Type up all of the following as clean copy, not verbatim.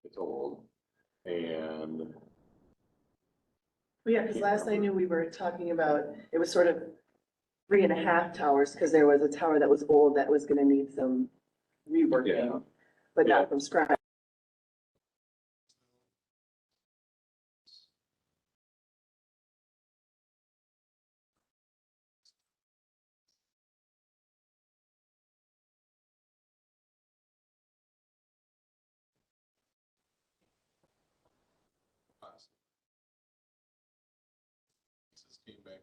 It's old. And Well, yeah, because last I knew we were talking about, it was sort of 3.5 towers, because there was a tower that was old that was gonna need some Yeah. reworking, but not from scratch. came back.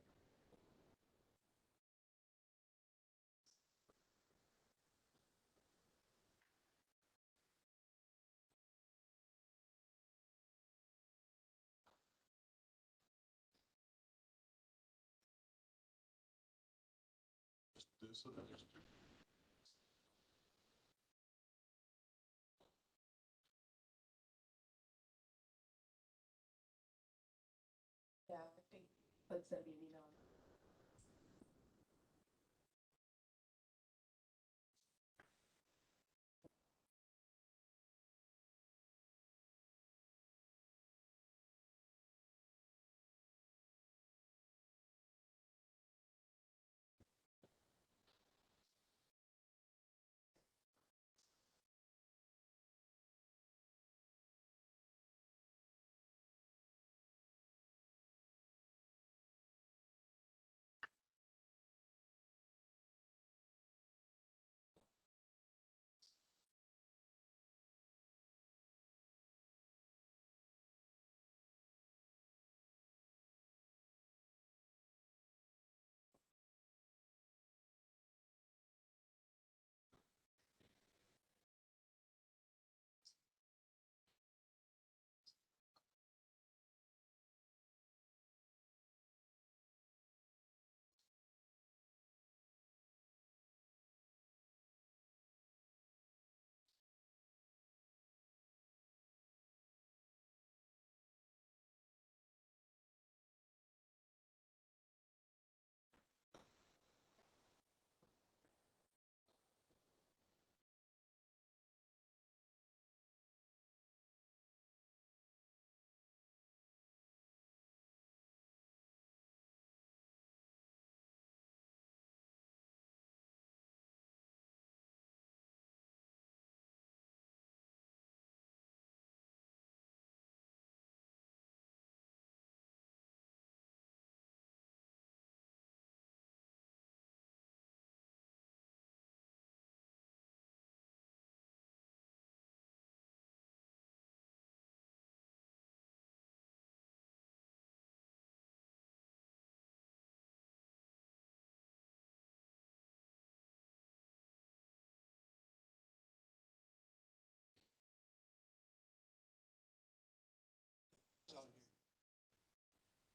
Yeah, I think let's send me an email.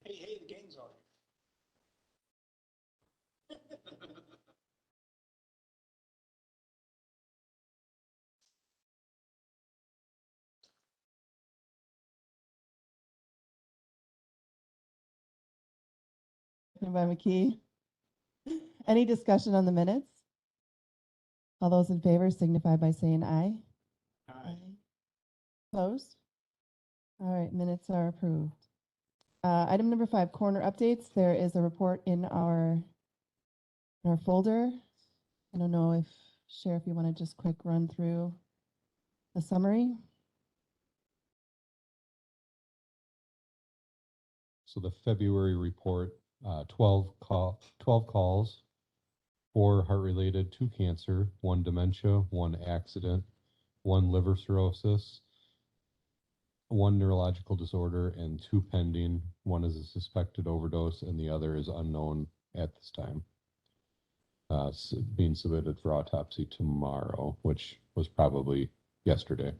Hey, the gang's on here. Seconded by McKee. Any discussion on the minutes? All those in favor signify by saying aye. Aye. Opposed? All right, minutes are approved. Item number 5, corner updates. There is a report in our folder. I don't know if Sheriff, you want to just quick run through the summary? So the February report, 12 calls, 4 heart-related, 2 cancer, 1 dementia, 1 accident, 1 liver cirrhosis, 1 neurological disorder, and 2 pending. 1 is a suspected overdose, and the other is unknown at this time. Being submitted for autopsy tomorrow, which was probably yesterday.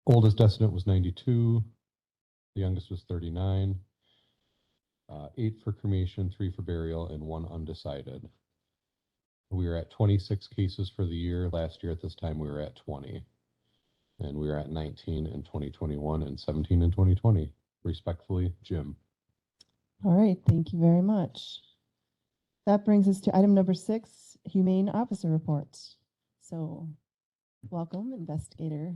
Oldest decedent was 92. The youngest was 39. 8 for cremation, 3 for burial, and 1 undecided. We are at 26 cases for the year. Last year at this time, we were at 20. And we were at 19 in 2021 and 17 in 2020. Respectfully, Jim. All right, thank you very much. That brings us to item number 6, humane officer reports. So, Welcome, investigator.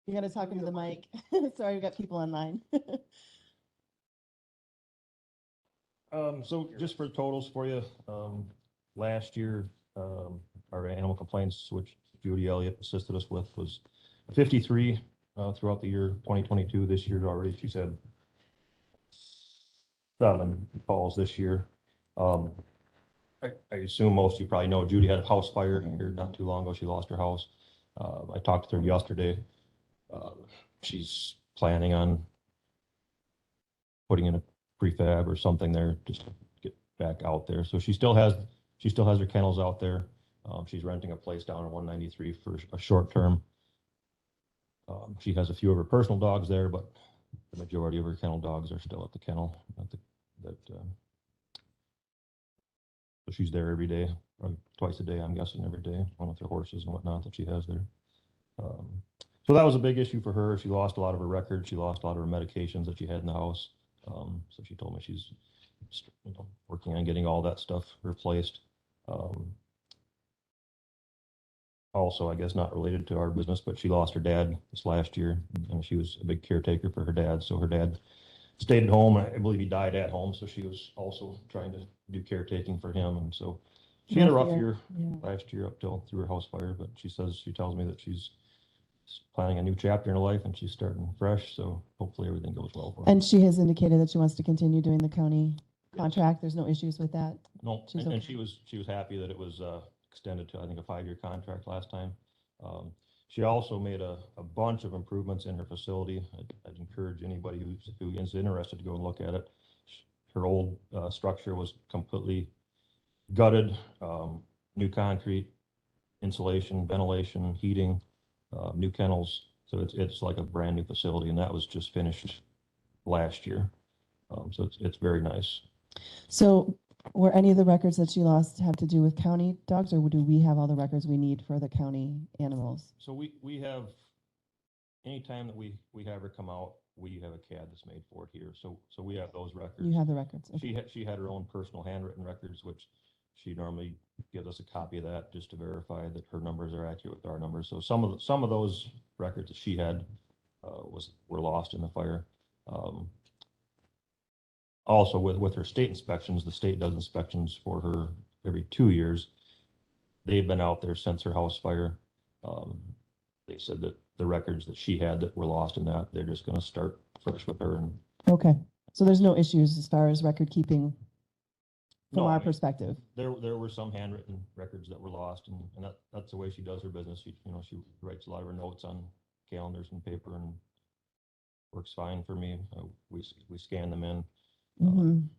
You gotta talk into the mic. Sorry, we've got people online. So just for totals for you, last year, our animal complaints, which Judy Elliott assisted us with, was 53 throughout the year 2022. This year already, she said 7 calls this year. I assume most of you probably know Judy had a house fire here not too long ago. She lost her house. I talked to her yesterday. She's planning on putting in a prefab or something there just to get back out there. So she still has her kennels out there. She's renting a place down in 193 for a short term. She has a few of her personal dogs there, but the majority of her kennel dogs are still at the kennel. So she's there every day, or twice a day, I'm guessing every day, one with her horses and whatnot that she has there. So that was a big issue for her. She lost a lot of her records. She lost a lot of her medications that she had in the house. So she told me she's working on getting all that stuff replaced. Also, I guess not related to our business, but she lost her dad this last year, and she was a big caretaker for her dad. So her dad stayed at home. I believe he died at home. So she was also trying to do caretaking for him. And so she had a rough year last year up till through her house fire. But she tells me that she's planning a new chapter in her life and she's starting fresh. So hopefully everything goes well for her. And she has indicated that she wants to continue doing the county contract. There's no issues with that. No, She's and okay. she was happy that it was extended to, I think, a 5-year contract last time. She also made a bunch of improvements in her facility. I'd encourage anybody who is interested to go and look at it. Her old structure was completely gutted, new concrete, insulation, ventilation, heating, new kennels. So it's like a brand new facility, and that was just finished last year. So it's very nice. So were any of the records that she lost have to do with county dogs, or do we have all the records we need for the county animals? So we have, anytime that we have her come out, we have a CAD that's made for it here. So we have those records. You have the records. Okay. She had her own personal handwritten records, which she normally gives us a copy of that just to verify that her numbers are accurate with our numbers. So some of those records that she had were lost in the fire. Also with her state inspections, the state does inspections for her every 2 years. They've been out there since her house fire. They said that the records that she had that were lost in that, they're just going to start fresh with her. And Okay. So there's no issues as far as record keeping from no, our perspective. There were some handwritten records that were lost, and that's the way she does her business. She writes a lot of her notes on calendars and paper, and works fine for me. We scan them in, and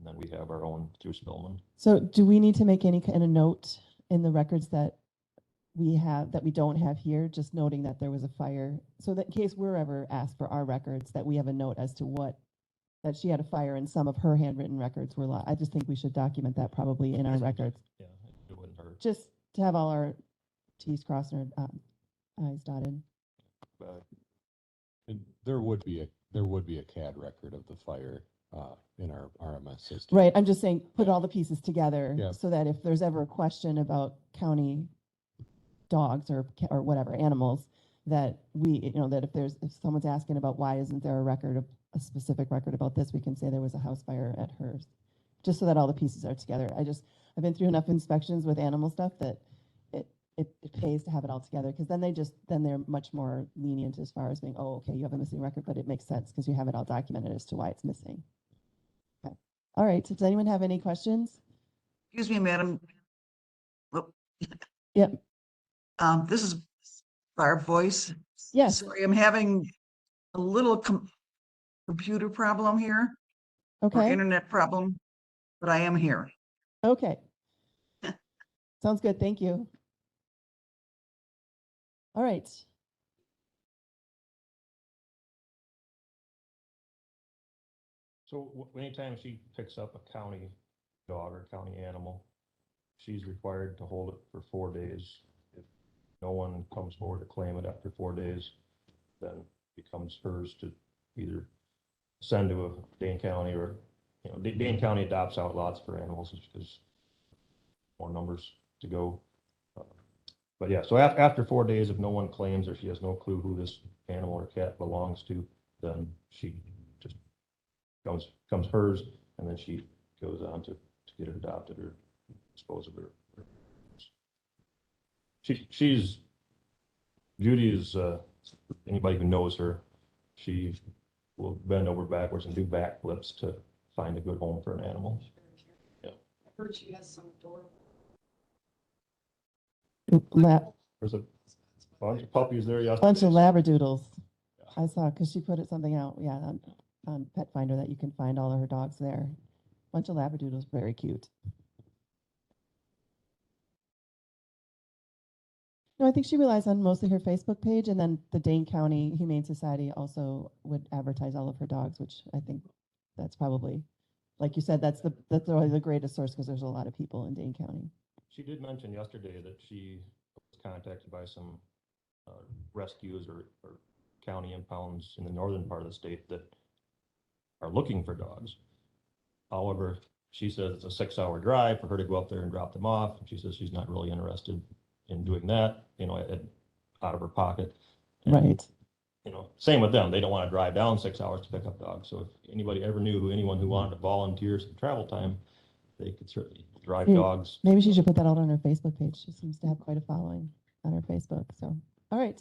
then we have our own through Spillman. So do we need to make any kind of note in the records that we have that we don't have here, just noting that there was a fire, so that in case we're ever asked for our records, that we have a note as to that she had a fire and some of her handwritten records were lost. I just think we should document that probably in our records, Yeah, it wouldn't hurt. just to have all our T's crossed and our I's dotted. And there would be a CAD record of the fire in our RMS system. Right, I'm just saying, put all the pieces together Yeah. so that if there's ever a question about county dogs or whatever animals, that if someone's asking about why isn't there a specific record about this, we can say there was a house fire at hers, just so that all the pieces are together. I've been through enough inspections with animal stuff that it pays to have it all together, because then they're much more lenient as far as being, oh, okay, you have a missing record, but it makes sense because you have it all documented as to why it's missing. Okay. All right, does anyone have any questions? Excuse me, madam. Oh. Yep. This is Barb Voice. Yes. Sorry, I'm having a little computer problem here, or Okay. internet problem, but I am here. Okay. Sounds good. Thank you. All right. So anytime she picks up a county dog or county animal, she's required to hold it for 4 days. If no one comes forward to claim it after 4 days, then it becomes hers to either send to a Dane County, or Dane County adopts out lots for animals because more numbers to go. But yeah, so after 4 days, if no one claims or she has no clue who this animal or cat belongs to, then she just comes hers, and then she goes on to get it adopted or dispose of her. Judy is, anybody who knows her, she will bend over backwards and do backflips to find a good home for an animal. Heard she has some adorable. There's a bunch of puppies there yesterday. Bunch of labradoodles. I saw, because she put something out, yeah, on Pet Finder that you can find all of her dogs there. Bunch of labradoodles, very cute. No, I think she relies on mostly her Facebook page, and then the Dane County Humane Society also would advertise all of her dogs, which I think that's probably, like you said, that's probably the greatest source, because there's a lot of people in Dane County. She did mention yesterday that she was contacted by some rescues or county impounds in the northern part of the state that are looking for dogs. However, she says it's a 6-hour drive for her to go up there and drop them off. She says she's not really interested in doing that, out of her pocket. And, Right. Same with them. They don't want to drive down 6 hours to pick up dogs. So if anybody ever knew anyone who wanted to volunteer some travel time, they could certainly drive dogs. Maybe she should put that out on her Facebook page. She seems to have quite a following on her Facebook. So, all right.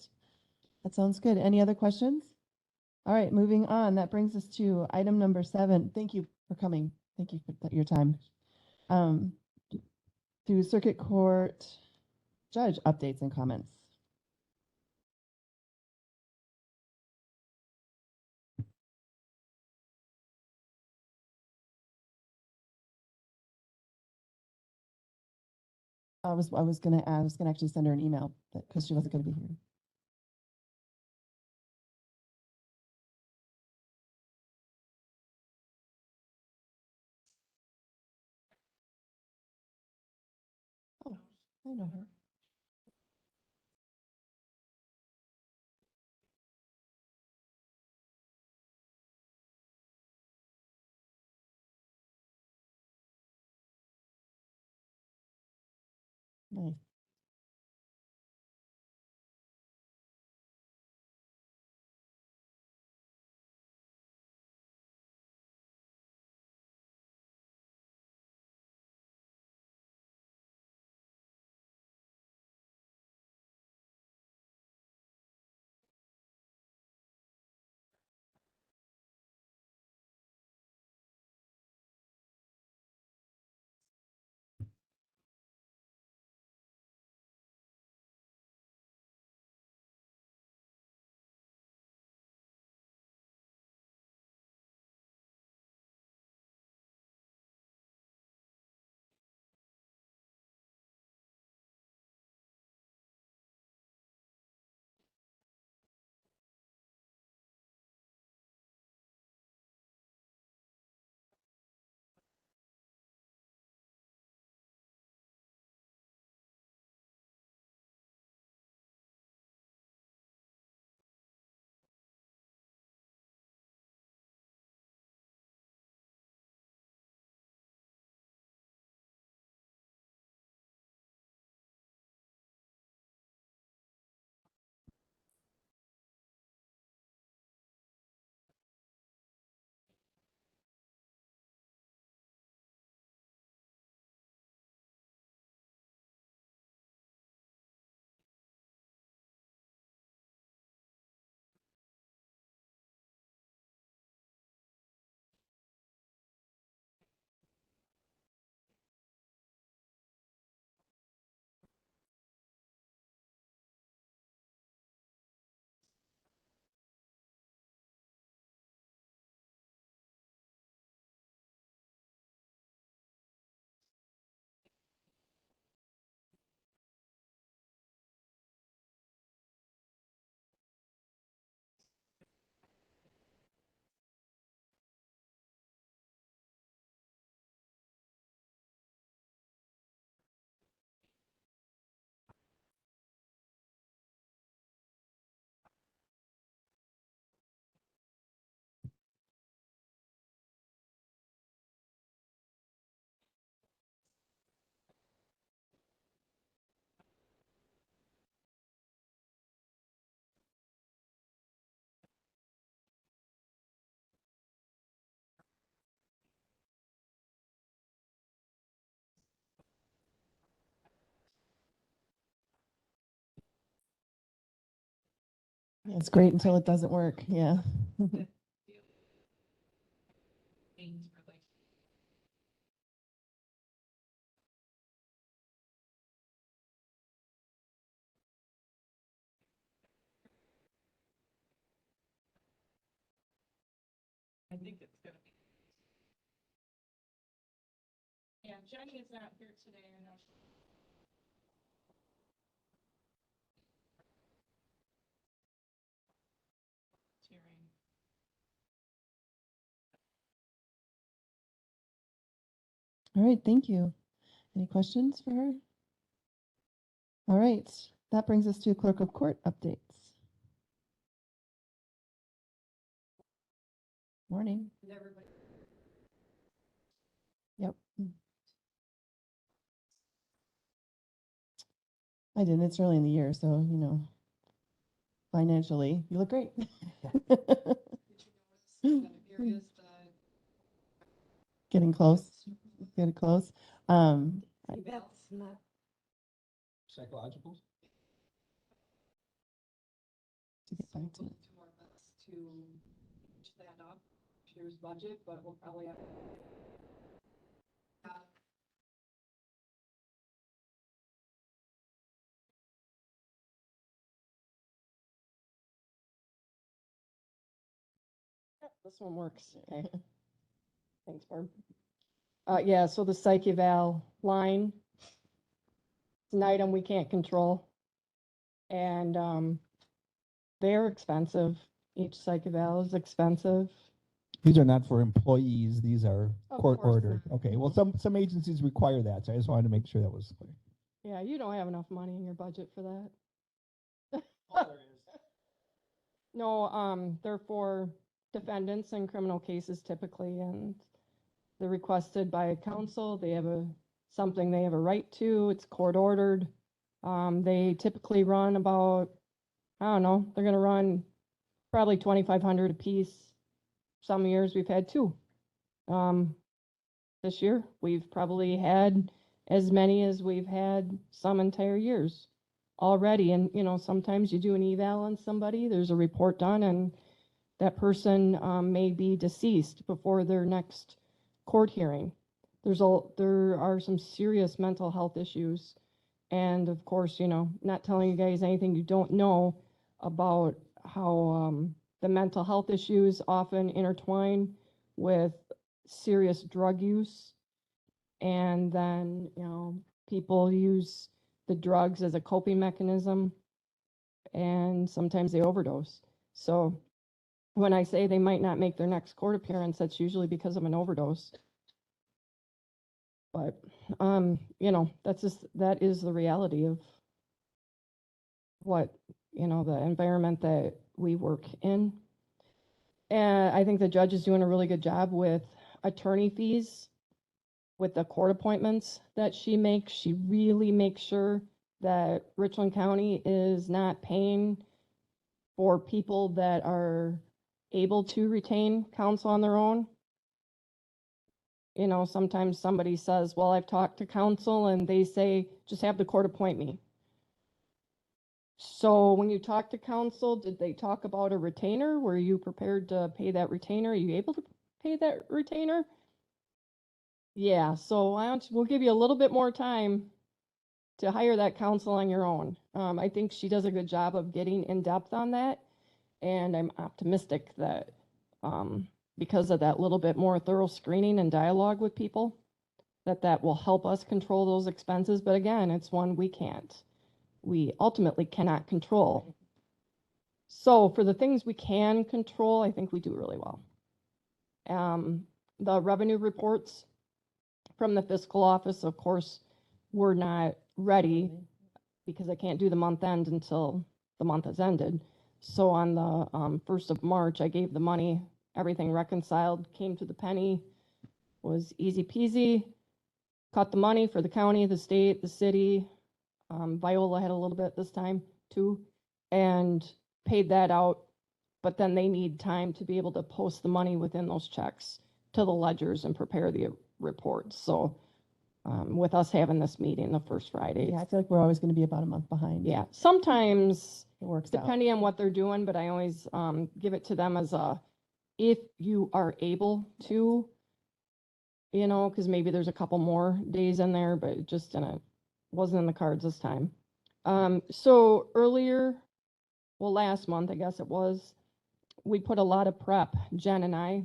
That sounds good. Any other questions? All right, moving on. That brings us to item number 7. Thank you for coming. Thank you for your time. To Circuit Court Judge updates and comments. I was gonna actually send her an email because she wasn't gonna be here. Oh, I know her. Nice. It's great until it doesn't work. Yeah. I think it's gonna be. Yeah, Jenny is not here today, I know. Hearing. All right. Thank you. Any questions for her? All right. That brings us to clerk of court updates. Morning. Yep. I didn't. It's early in the year, so, financially, you look great. Getting close. Getting close. That's not. Psychological? To get back to it. Do our best to reach that up, here's budget, but we'll probably have. This one works. Okay. Thanks, Barb. Yeah, so the psych eval line, it's an item we can't control. And, they're expensive. Each psych eval is expensive. These are not for employees, these are Of court course ordered. not. Okay, well, some agencies require that, so I just wanted to make sure that was clear. Yeah, you don't have enough money in your budget for that. No, they're for defendants in criminal cases typically, and they're requested by counsel. They have something they have a right to. It's court ordered. They typically run about, I don't know, they're gonna run probably 2,500 apiece. Some years we've had two. This year, we've probably had as many as we've had some entire years already. And, sometimes you do an eval on somebody, there's a report done, and that person may be deceased before their next court hearing. There are some serious mental health issues. And of course, not telling you guys anything you don't know about how the mental health issues often intertwine with serious drug use. And then, people use the drugs as a coping mechanism, and sometimes they overdose. So when I say they might not make their next court appearance, that's usually because of an overdose. But, that is the reality of what, the environment that we work in. And I think the judge is doing a really good job with attorney fees, with the court appointments that she makes. She really makes sure that Richland County is not paying for people that are able to retain counsel on their own. Sometimes somebody says, well, I've talked to counsel, and they say, just have the court appoint me. So when you talk to counsel, did they talk about a retainer? Were you prepared to pay that retainer? Are you able to pay that retainer? Yeah, so we'll give you a little bit more time to hire that counsel on your own. I think she does a good job of getting in depth on that. And I'm optimistic that, because of that little bit more thorough screening and dialogue with people, that will help us control those expenses. But again, it's one we ultimately cannot control. So for the things we can control, I think we do really well. The revenue reports from the fiscal office, of course, were not ready because I can't do the month end until the month has ended. So on the 1st of March, I gave the money, everything reconciled, came to the penny, was easy peasy. Cut the money for the county, the state, the city. Viola had a little bit this time too, and paid that out. But then they need time to be able to post the money within those checks to the ledgers and prepare the reports. So with us having this meeting the first Friday. Yeah, I feel like we're always going to be about a month behind. Yeah, sometimes It works out. depending on what they're doing, but I always give it to them as if you are able to, because maybe there's a couple more days in there, but it just wasn't in the cards this time. So earlier, well, last month, I guess it was, we put a lot of prep, Jen and I,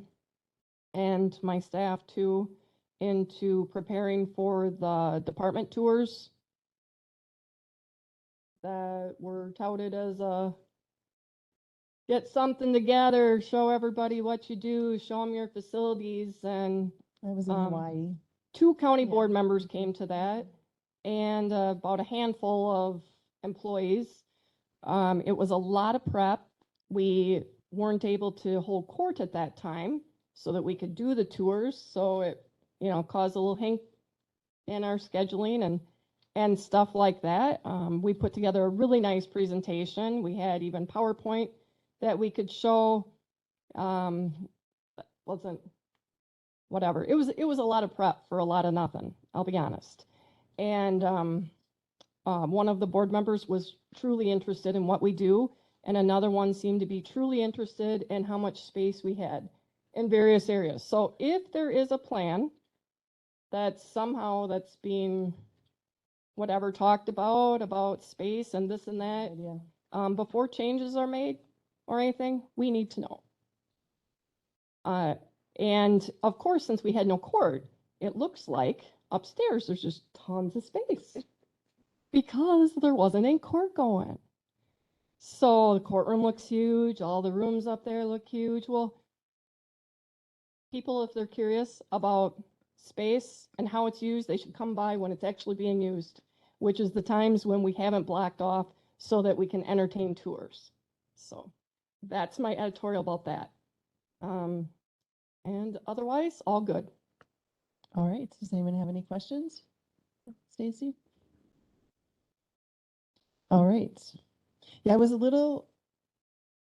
and my staff too, into preparing for the department tours that were touted as get something together, show everybody what you do, show them your facilities, and I was in Hawaii. 2 county Yeah. board members came to that, and about a handful of employees. It was a lot of prep. We weren't able to hold court at that time so that we could do the tours, so it, caused a little hink in our scheduling and stuff like that. We put together a really nice presentation. We had even PowerPoint that we could show. Wasn't whatever. It was a lot of prep for a lot of nothing, I'll be honest. And one of the board members was truly interested in what we do, and another one seemed to be truly interested in how much space we had in various areas. So if there is a plan that's being whatever talked about space and this and that, before changes are made or anything, we need to know. And of course, since we had no court, it looks like upstairs there's just tons of space because there wasn't any court going. So the courtroom looks huge, all the rooms up there look huge. Well, people, if they're curious about space and how it's used, they should come by when it's actually being used, which is the times when we haven't blocked off so that we can entertain tours. So that's my editorial about that. And otherwise, all good. All right. Does anyone have any questions? Stacy? All right. Yeah, I was a little,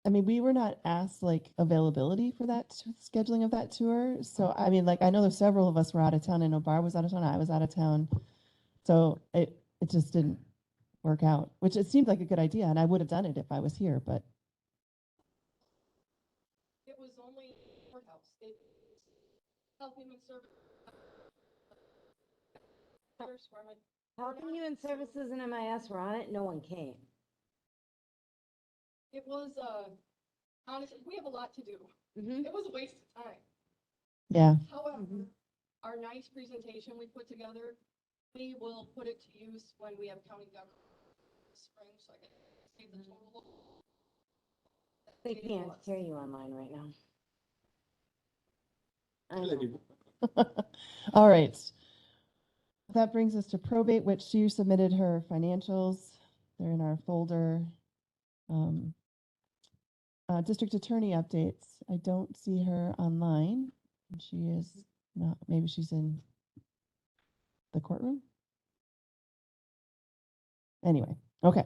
we were not asked like availability for that scheduling of that tour. So, I know there's several of us were out of town. I know Barb was out of town. I was out of town. So it just didn't work out, which it seemed like a good idea. And I would have done it if I was here, but. It was only courthouse. Health Human Services. Health and Human Services and MIS were on it, no one came. It was, honestly, we have a lot to do. Mm-hmm. It was a waste of time. Yeah. However, our nice presentation we put together, we will put it to use when we have county government this spring, so I can save the total. They can't hear you online right now. I know. All right. That brings us to probate, which she submitted her financials. They're in our folder. District attorney updates. I don't see her online. She is not, maybe she's in the courtroom. Anyway, okay.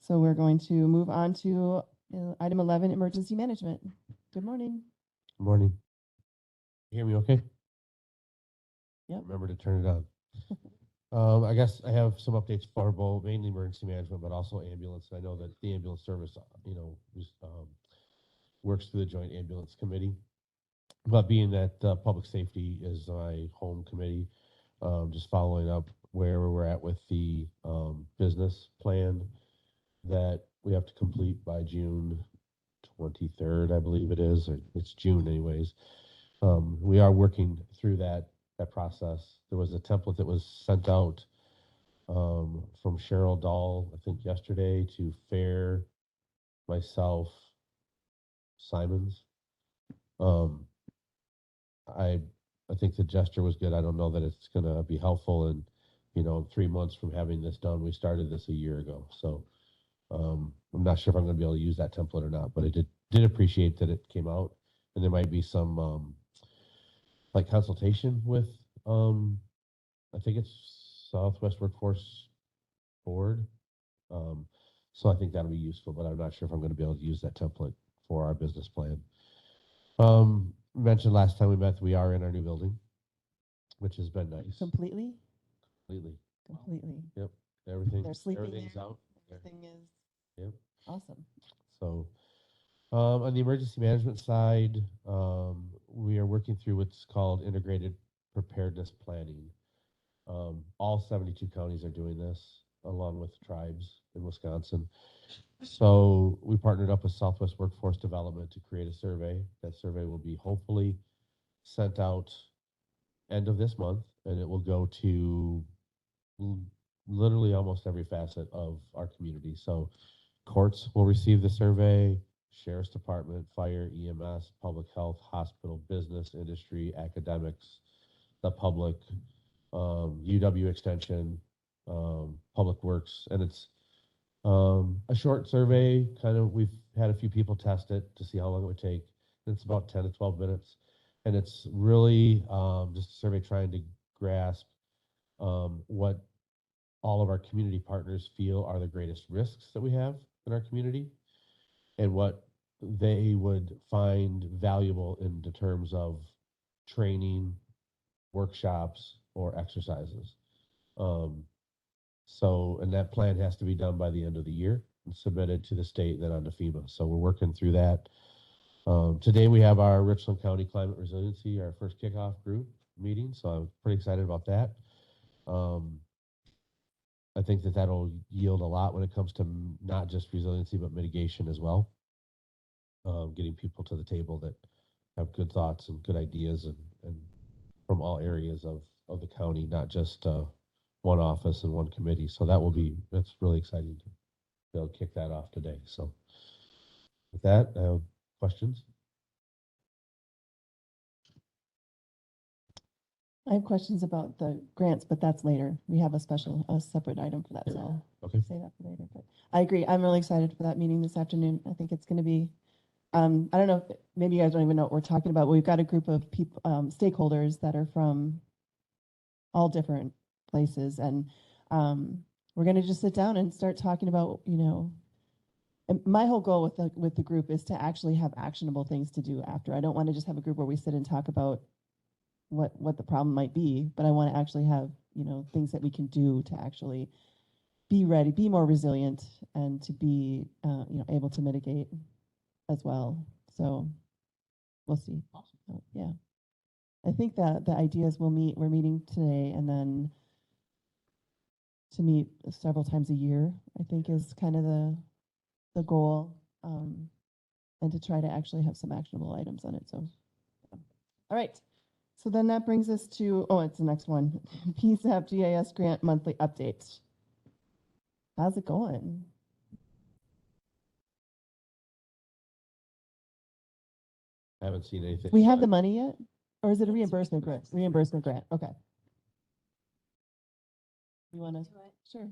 So we're going to move on to item 11, emergency management. Good morning. Good morning. You hear me okay? Yep. Remember to turn it on. I guess I have some updates for both, mainly emergency management, but also ambulance. I know that the ambulance service, works through the Joint Ambulance Committee. But being that public safety is my home committee, just following up where we're at with the business plan that we have to complete by June 23rd, I believe it is. Or it's June anyways. We are working through that process. There was a template that was sent out from Cheryl Dahl, I think yesterday, to Fair, myself, Simons. I think the gesture was good. I don't know that it's going to be helpful. And, 3 months from having this done, we started this a year ago. So I'm not sure if I'm going to be able to use that template or not, but I did appreciate that it came out. And there might be some consultation with, I think it's Southwest Workforce Board. So I think that'll be useful, but I'm not sure if I'm going to be able to use that template for our business plan. Mentioned last time we met, we are in our new building, which has been nice. Completely? completely. completely. Everything, They're sleeping everything's there. out. Everything is Yep. awesome. So, on the emergency management side, we are working through what's called integrated preparedness planning. All 72 counties are doing this, along with tribes in Wisconsin. So we partnered up with Southwest Workforce Development to create a survey. That survey will be hopefully sent out end of this month, and it will go to literally almost every facet of our community. So courts will receive the survey, sheriff's department, fire, EMS, public health, hospital, business, industry, academics, the public, UW extension, public works, and it's a short survey. Kind of, we've had a few people test it to see how long it would take. It's about 10 to 12 minutes, and it's really just a survey trying to grasp what all of our community partners feel are the greatest risks that we have in our community, and what they would find valuable in the terms of training, workshops, or exercises. And that plan has to be done by the end of the year and submitted to the state and then on to FEMA. So we're working through that. Today we have our Richland County Climate Resiliency, our first kickoff group meeting. So I'm pretty excited about that. I think that that'll yield a lot when it comes to not just resiliency, but mitigation as well. Getting people to the table that have good thoughts and good ideas and from all areas of the county, not just one office and one committee. So that's really exciting to be able to kick that off today. So with that, questions? I have questions about the grants, but that's later. We have a separate item for that, so I'll Okay. say that for later. But I agree. I'm really excited for that meeting this afternoon. I think it's going to be, I don't know, maybe you guys don't even know what we're talking about. But we've got a group of people, stakeholders that are from all different places, and we're going to just sit down and start talking about, and my whole goal with the group is to actually have actionable things to do after. I don't want to just have a group where we sit and talk about what the problem might be, but I want to actually have, things that we can do to actually be ready, be more resilient, and to be, able to mitigate as well. So we'll see. So, yeah. I think that the ideas we're meeting today, and then to meet several times a year, I think is kind of the goal, and to try to actually have some actionable items on it. So, all right. So then that brings us to, it's the next one. PSAP GIS grant monthly update. How's it going? I haven't seen anything. We have the money yet? Or is it a reimbursement grant? Reimbursement grant. Okay. You want to? Sure.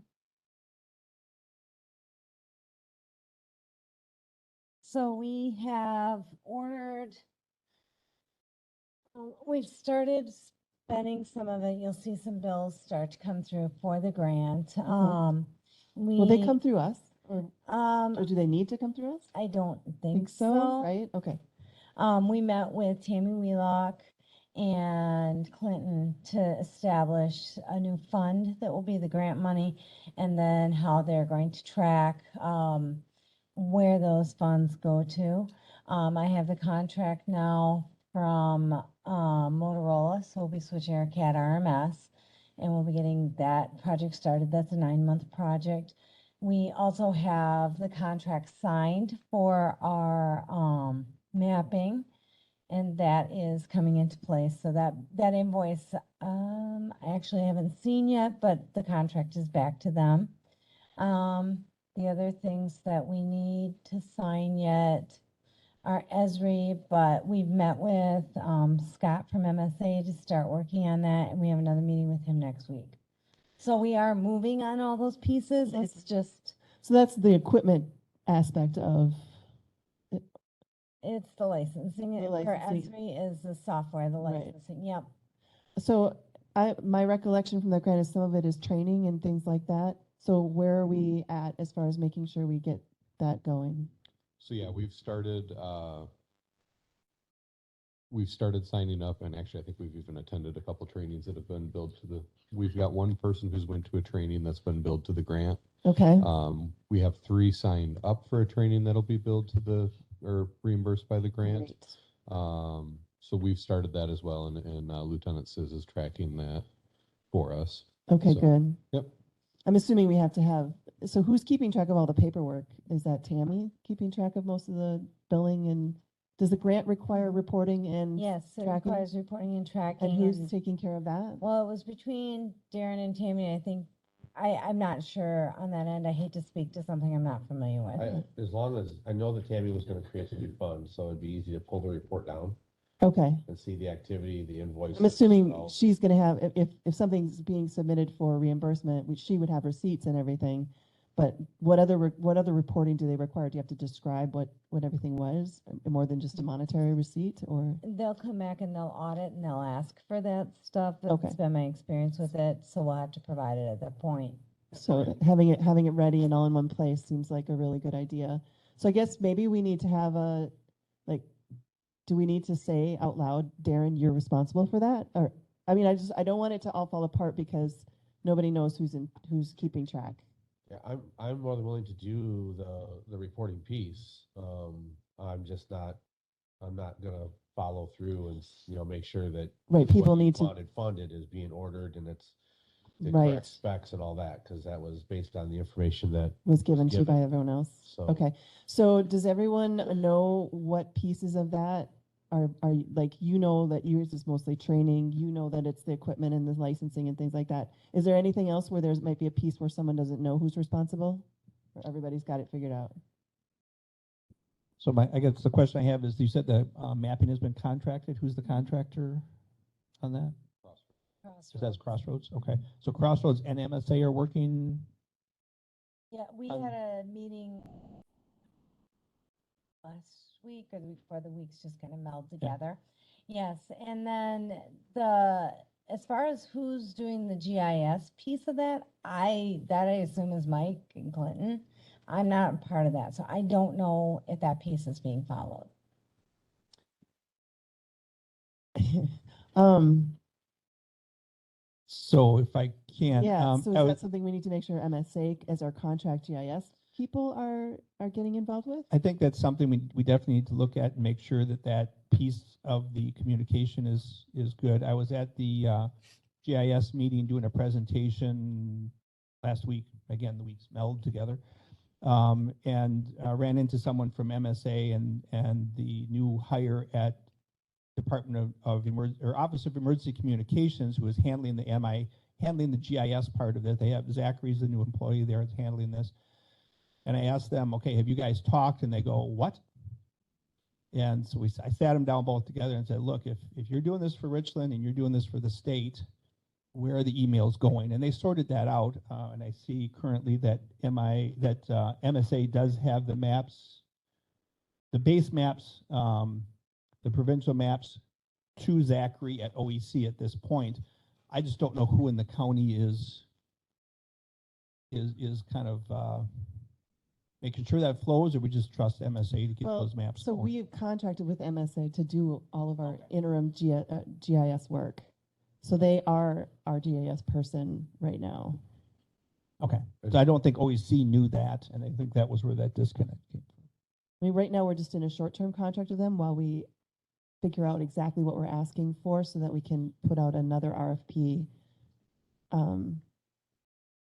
So we have ordered, we've started spending some of it. You'll see some bills start to come through for the grant. Will they come through us? Or do they need to come through us? I don't Think so, right? Okay. We met with Tammy Wheelock and Clinton to establish a new fund that will be the grant money, and then how they're going to track where those funds go to. I have the contract now from Motorola, so we'll be switching our CAD RMS, and we'll be getting that project started. That's a 9-month project. We also have the contract signed for our mapping, and that is coming into place. So that invoice, I actually haven't seen yet, but the contract is back to them. The other things that we need to sign yet are ESRI, but we've met with Scott from MSA to start working on that, and we have another meeting with him next week. So we are moving on all those pieces. It's just. So that's the equipment aspect of it. It's the licensing. The For licensing. ESRI is the software, the Right. licensing. Yep. So my recollection from the grant is some of it is training and things like that. So where are we at as far as making sure we get that going? So yeah, we've started we've started signing up, and actually, I think we've even attended a couple trainings that have been billed to the, we've got one person who's went to a training that's been billed to the grant. Okay, We have 3 signed up for a training that'll be billed to the, or reimbursed by the grant. great. So we've started that as well, and Lieutenant Sis is tracking that for us. Okay, So, good. Yep. I'm assuming we have to have, so who's keeping track of all the paperwork? Is that Tammy keeping track of most of the billing, and does the grant require reporting and? Yes, it tracking? requires reporting and tracking. And who's and- taking care of that? Well, it was between Darren and Tammy. I think, I'm not sure on that end. I hate to speak to something I'm not familiar with. As long as, I know that Tammy was gonna create a new fund, so it'd be easy to pull the report down Okay, and see the activity, the invoice. I'm assuming she's gonna have, if something's being submitted for reimbursement, she would have receipts and everything. But what other reporting do they require? Do you have to describe what everything was, more than just a monetary receipt, or? They'll come back and they'll audit and they'll ask for that stuff. Okay. That's been my experience with it, so we'll have to provide it at that point. So having it ready and all in one place seems like a really good idea. So I guess maybe we need to have do we need to say out loud, Darren, you're responsible for that? Or, I mean, I don't want it to all fall apart because nobody knows who's keeping track. Yeah, I'm more than willing to do the reporting piece. I'm not gonna follow through and, make sure that. Right, people what you need to, wanted funded is being ordered and it's the right, correct specs and all that, because that was based on the information that. was given to you by given. everyone else. So. Okay, so does everyone know what pieces of that are like, that yours is mostly training, that it's the equipment and the licensing and things like that. Is there anything else where might be a piece where someone doesn't know who's responsible? Or everybody's got it figured out? So I guess the question I have is, you said the mapping has been contracted. Who's the contractor on that? So that's Crossroads. Okay. So Crossroads and MSA are working. Yeah, we had a meeting last week or the week before. The weeks just kind of meld together. Yes, and then as far as who's doing the GIS piece of that, I assume is Mike and Clinton. I'm not a part of that, so I don't know if that piece is being followed. So if I can, Yeah, so I is was- that something we need to make sure MSA as our contract GIS people are getting involved with? I think that's something we definitely need to look at and make sure that piece of the communication is good. I was at the GIS meeting doing a presentation last week. Again, the weeks meld together. And ran into someone from MSA and the new hire at Department of Office of Emergency Communications, who is handling the GIS part of it. They have Zachary's the new employee there that's handling this. And I asked them, okay, have you guys talked? And they go, what? And so I sat them down both together and said, look, if you're doing this for Richland and you're doing this for the state, where are the emails going? And they sorted that out. And I see currently that MSA does have the maps, the base maps, the provincial maps to Zachary at OEC at this point. I just don't know who in the county is kind of making sure that flows, or we just trust MSA to get those maps So going? we have contracted with MSA to do all of our interim GIS work. So they are our GIS person right now. Okay, so I don't think OEC knew that, and I think that was where that disconnect came from. I mean, right now, we're just in a short-term contract with them while we figure out exactly what we're asking for so that we can put out another RFP.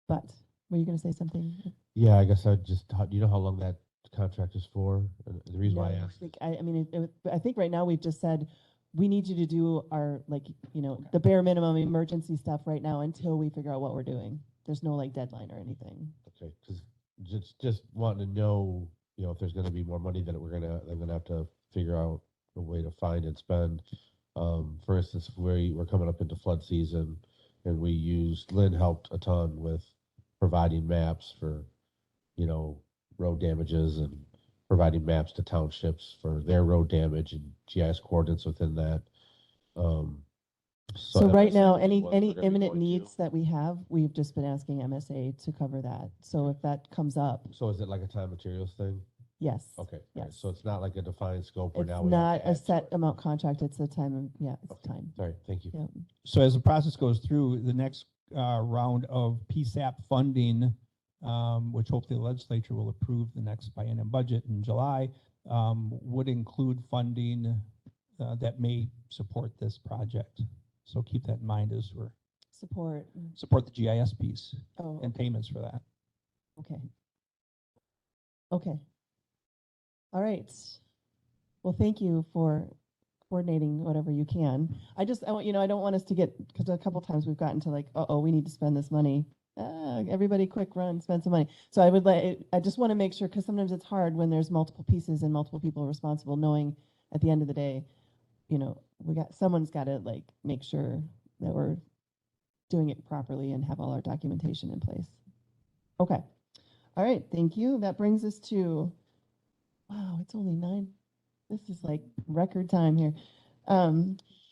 But were you going to say something? Yeah, I guess you know how long that contract is for? And the reason why I No, asked. I think right now we've just said, we need you to do our, the bare minimum emergency stuff right now until we figure out what we're doing. There's no deadline or anything. Okay, because just wanting to know, if there's gonna be more money that they're gonna have to figure out a way to find and spend. For instance, if we're coming up into flood season and Lynn helped a ton with providing maps for, road damages and providing maps to townships for their road damage and GIS coordinates within that. So right now, any what they're gonna be imminent going to. needs that we have, we've just been asking MSA to cover that. So if that comes up, So is it like a time materials thing? Yes. Okay, all right, Yes. so it's not like a defined scope where It's now we have not to a add to set it. amount contract, it's a time, it's Okay. time. All right, thank you. Yeah. So as the process goes through, the next round of PSAP funding, which hopefully the legislature will approve the next biennium budget in July, would include funding that may support this project. So keep that in mind as we're support the GIS piece Oh, and payments for that. okay. Okay. All right. Well, thank you for coordinating whatever you can. I want, I don't want us to get, because a couple times we've gotten to like, we need to spend this money. Everybody quick run, spend some money. So I just want to make sure, because sometimes it's hard when there's multiple pieces and multiple people responsible, knowing at the end of the day, someone's got to like make sure that we're doing it properly and have all our documentation in place. Okay. All right. Thank you. That brings us to, wow, it's only 9. This is like record time here.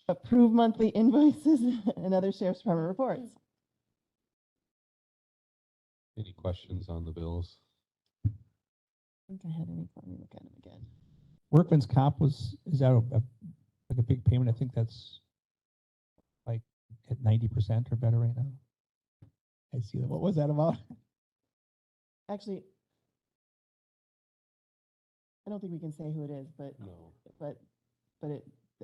Approve monthly invoices and other sheriff's department reports. Any questions on the bills? I think I had any. Let me look at them again. Workman's comp is that like a big payment? I think that's like at 90% or better right now. I see that. What was that about? Actually, I don't think we can say who it is, but No.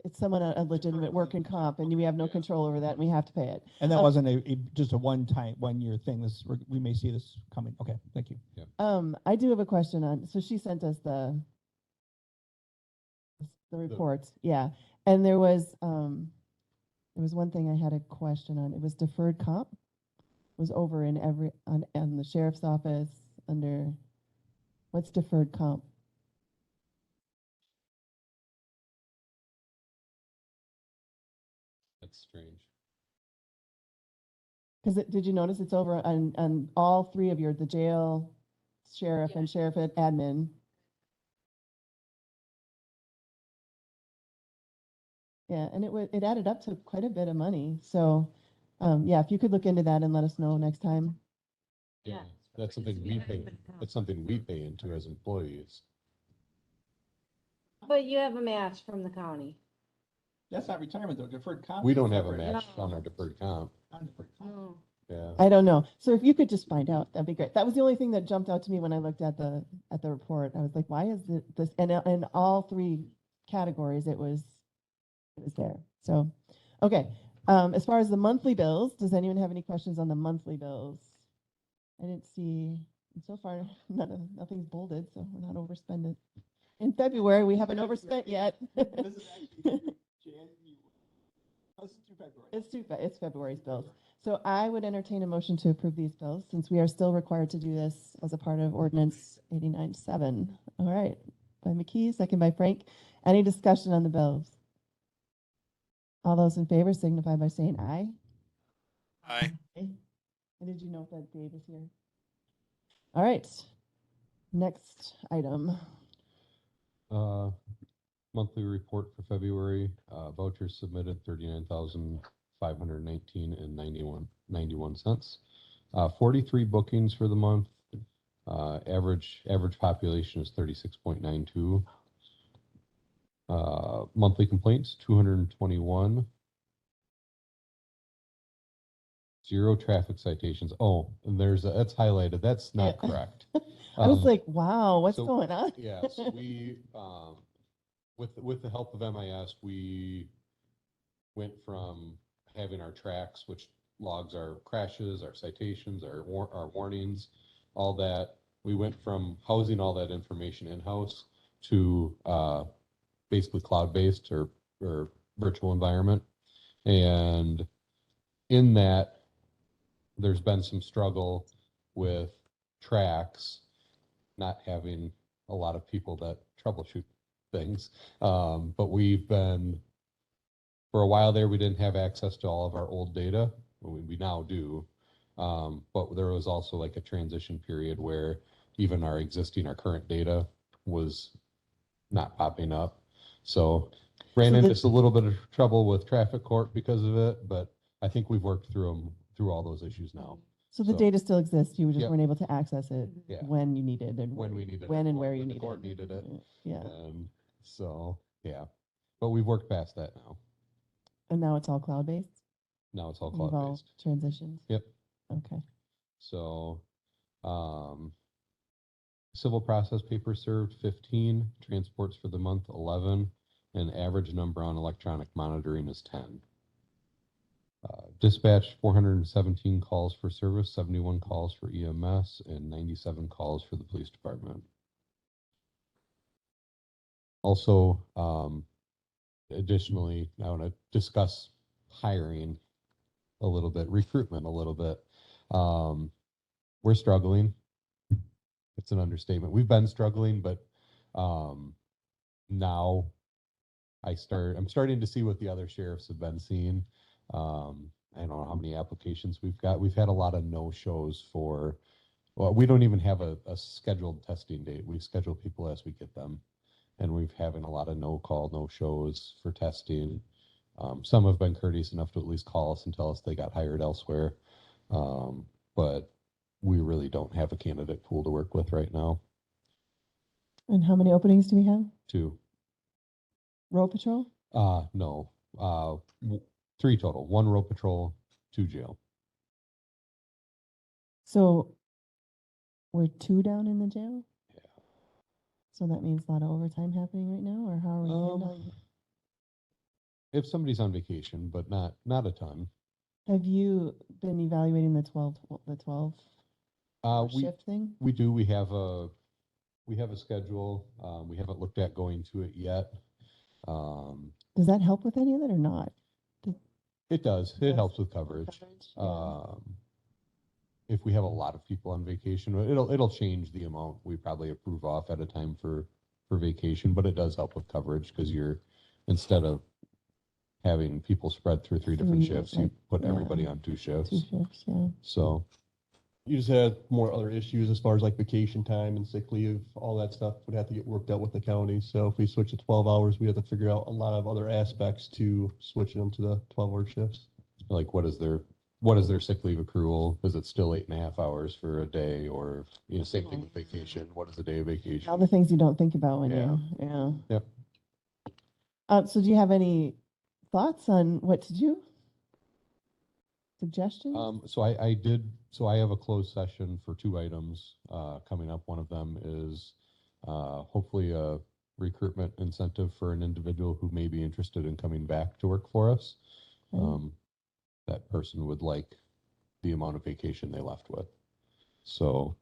it's someone a legitimate working comp, and we have no control over that, and we have to pay it. And that wasn't just a one-year thing. We may see this coming. Okay, thank you. I do have a question on. So she sent us the reports, yeah, and there was one thing I had a question on. It was deferred comp. It was over in on the sheriff's office under what's deferred comp. That's strange. Because did you notice it's over on all 3 of the jail, sheriff, and sheriff admin? Yeah, and it added up to quite a bit of money. So, yeah, if you could look into that and let us know next time. Yeah, that's something we pay. That's something we pay into as employees. But you have a match from the county. That's not retirement though. Deferred comp. We is don't have a separate. match on our deferred comp. On deferred comp. No. Yeah. I don't know. So if you could just find out, that'd be great. That was the only thing that jumped out to me when I looked at the report. I was like, why is this? And in all 3 categories, it was there. So, okay. As far as the monthly bills, does anyone have any questions on the monthly bills? I didn't see, so far, nothing's bolded, so we're not overspending. In February, we haven't overspent yet. It's February's bills. So I would entertain a motion to approve these bills, since we are still required to do this as a part of ordinance 89.7. All right, by McKee, second by Frank. Any discussion on the bills? All those in favor signify by saying aye. Aye. And did you know that Dave is here? All right, next item. Monthly report for February, vouchers submitted 39,519 and 91 cents. 43 bookings for the month. Average population is 36.92. Monthly complaints 221. 0 traffic citations. Oh, and that's highlighted. That's not correct. I was like, wow, what's so- going on? Yes, we with the help of MIS, we went from having our tracks, which logs our crashes, our citations, our warnings, all that. We went from housing all that information in-house to basically cloud-based or virtual environment. And in that, there's been some struggle with tracks not having a lot of people that troubleshoot things. But we've been, for a while there, we didn't have access to all of our old data. We now do. But there was also like a transition period where even our current data was not popping up. So ran into a little bit of trouble with traffic court because of it, but I think we've worked through all those issues now. So the So- data still exists, you just Yep. weren't able to access it Yeah. when you needed and When we needed it, when and or where you when the needed court it. needed it. Yeah, So, yeah, but we've worked past that now. and now it's all cloud-based? Now it's all You've all cloud-based. transitioned? Yep. Okay. So, civil process paper served 15, transports for the month 11, and average number on electronic monitoring is 10. Dispatch 417 calls for service, 71 calls for EMS, and 97 calls for the police department. Also, additionally, I want to discuss hiring a little bit, recruitment a little bit. We're struggling. It's an understatement. We've been struggling, but now I'm starting to see what the other sheriffs have been seeing. I don't know how many applications we've got. We've had a lot of no-shows for, well, we don't even have a scheduled testing date. We schedule people as we get them. And we've having a lot of no-call, no-shows for testing. Some have been courteous enough to at least call us and tell us they got hired elsewhere. But we really don't have a candidate pool to work with right now. And how many openings do we have? 2. Road patrol? No. 3 total. 1 road patrol, 2 jail. So we're 2 down in the jail? Yeah. So that means a lot of overtime happening right now, or how are we handling it? If somebody's on vacation, but not a ton. Have you been evaluating the 12 We shift thing? we do. We have a schedule. We haven't looked at going to it yet. Does that help with any of it or not? It does. It helps with coverage. Yeah. If we have a lot of people on vacation, it'll change the amount we probably approve off at a time for vacation, but it does help with coverage because instead of having people spread through 3 different shifts, you put everybody on 2 shifts. 2 shifts, yeah. So, You just had more other issues as far as like vacation time and sick leave, all that stuff would have to get worked out with the county. So if we switch to 12 hours, we have to figure out a lot of other aspects to switching them to the 12-hour shifts. like what is their sick leave accrual? Is it still 8.5 hours for a day, or same thing with vacation? What is a day of vacation? All the things you don't think about when Yeah. Yep. Yep. So do you have any thoughts on what to do? Suggestions? So I have a closed session for 2 items coming up. One of them is hopefully a recruitment incentive for an individual who may be interested in coming back to work for us. Okay. That person would like the amount of vacation they left with. So,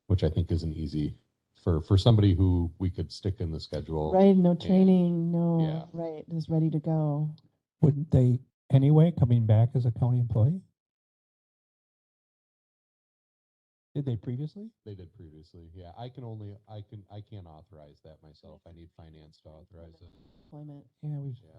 which I think isn't easy for somebody who we could stick in the schedule. Right, no training, yeah. right, just ready to go. Wouldn't they anyway, coming back as a county employee? Did they previously? They did previously. Yeah, I can't authorize that myself. I need finance to authorize it. Employment. Yeah.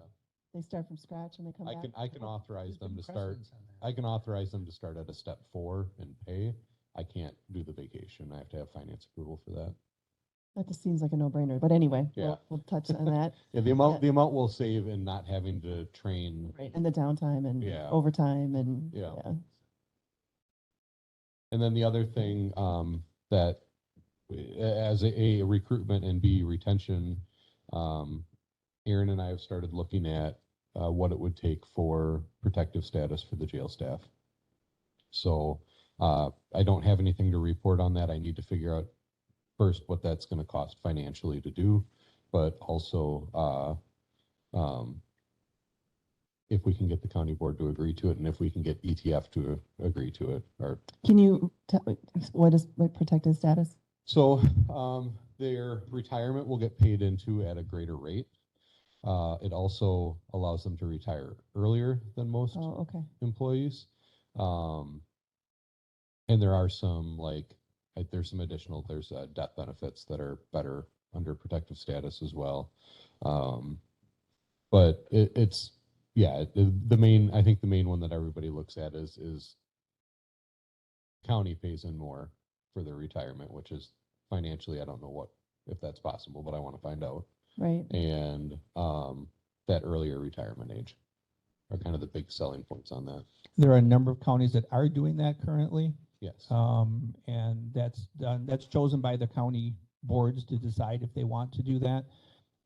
They start from scratch and they come back. I can authorize them to start. I can authorize them to start at a step 4 and pay. I can't do the vacation. I have to have finance approval for that. That just seems like a no-brainer, but anyway, Yeah. we'll touch on that. Yeah, the amount we'll save in not having to train. Right, and the downtime and Yeah. overtime and, Yeah. yeah. And then the other thing that as a recruitment and B retention, Aaron and I have started looking at what it would take for protective status for the jail staff. So I don't have anything to report on that. I need to figure out first what that's going to cost financially to do, but also if we can get the county board to agree to it, and if we can get ETF to agree to it. Or Can you, what is protected status? so their retirement will get paid into at a greater rate. It also allows them to retire earlier than most Oh, okay. employees. And there are some there's some additional, there's death benefits that are better under protective status as well. But it's, yeah, I think the main one that everybody looks at is county pays in more for their retirement, which is financially, I don't know if that's possible, but I want to find out. Right. And that earlier retirement age are kind of the big selling points on that. There are a number of counties that are doing that currently. Yes. And that's done, that's chosen by the county boards to decide if they want to do that.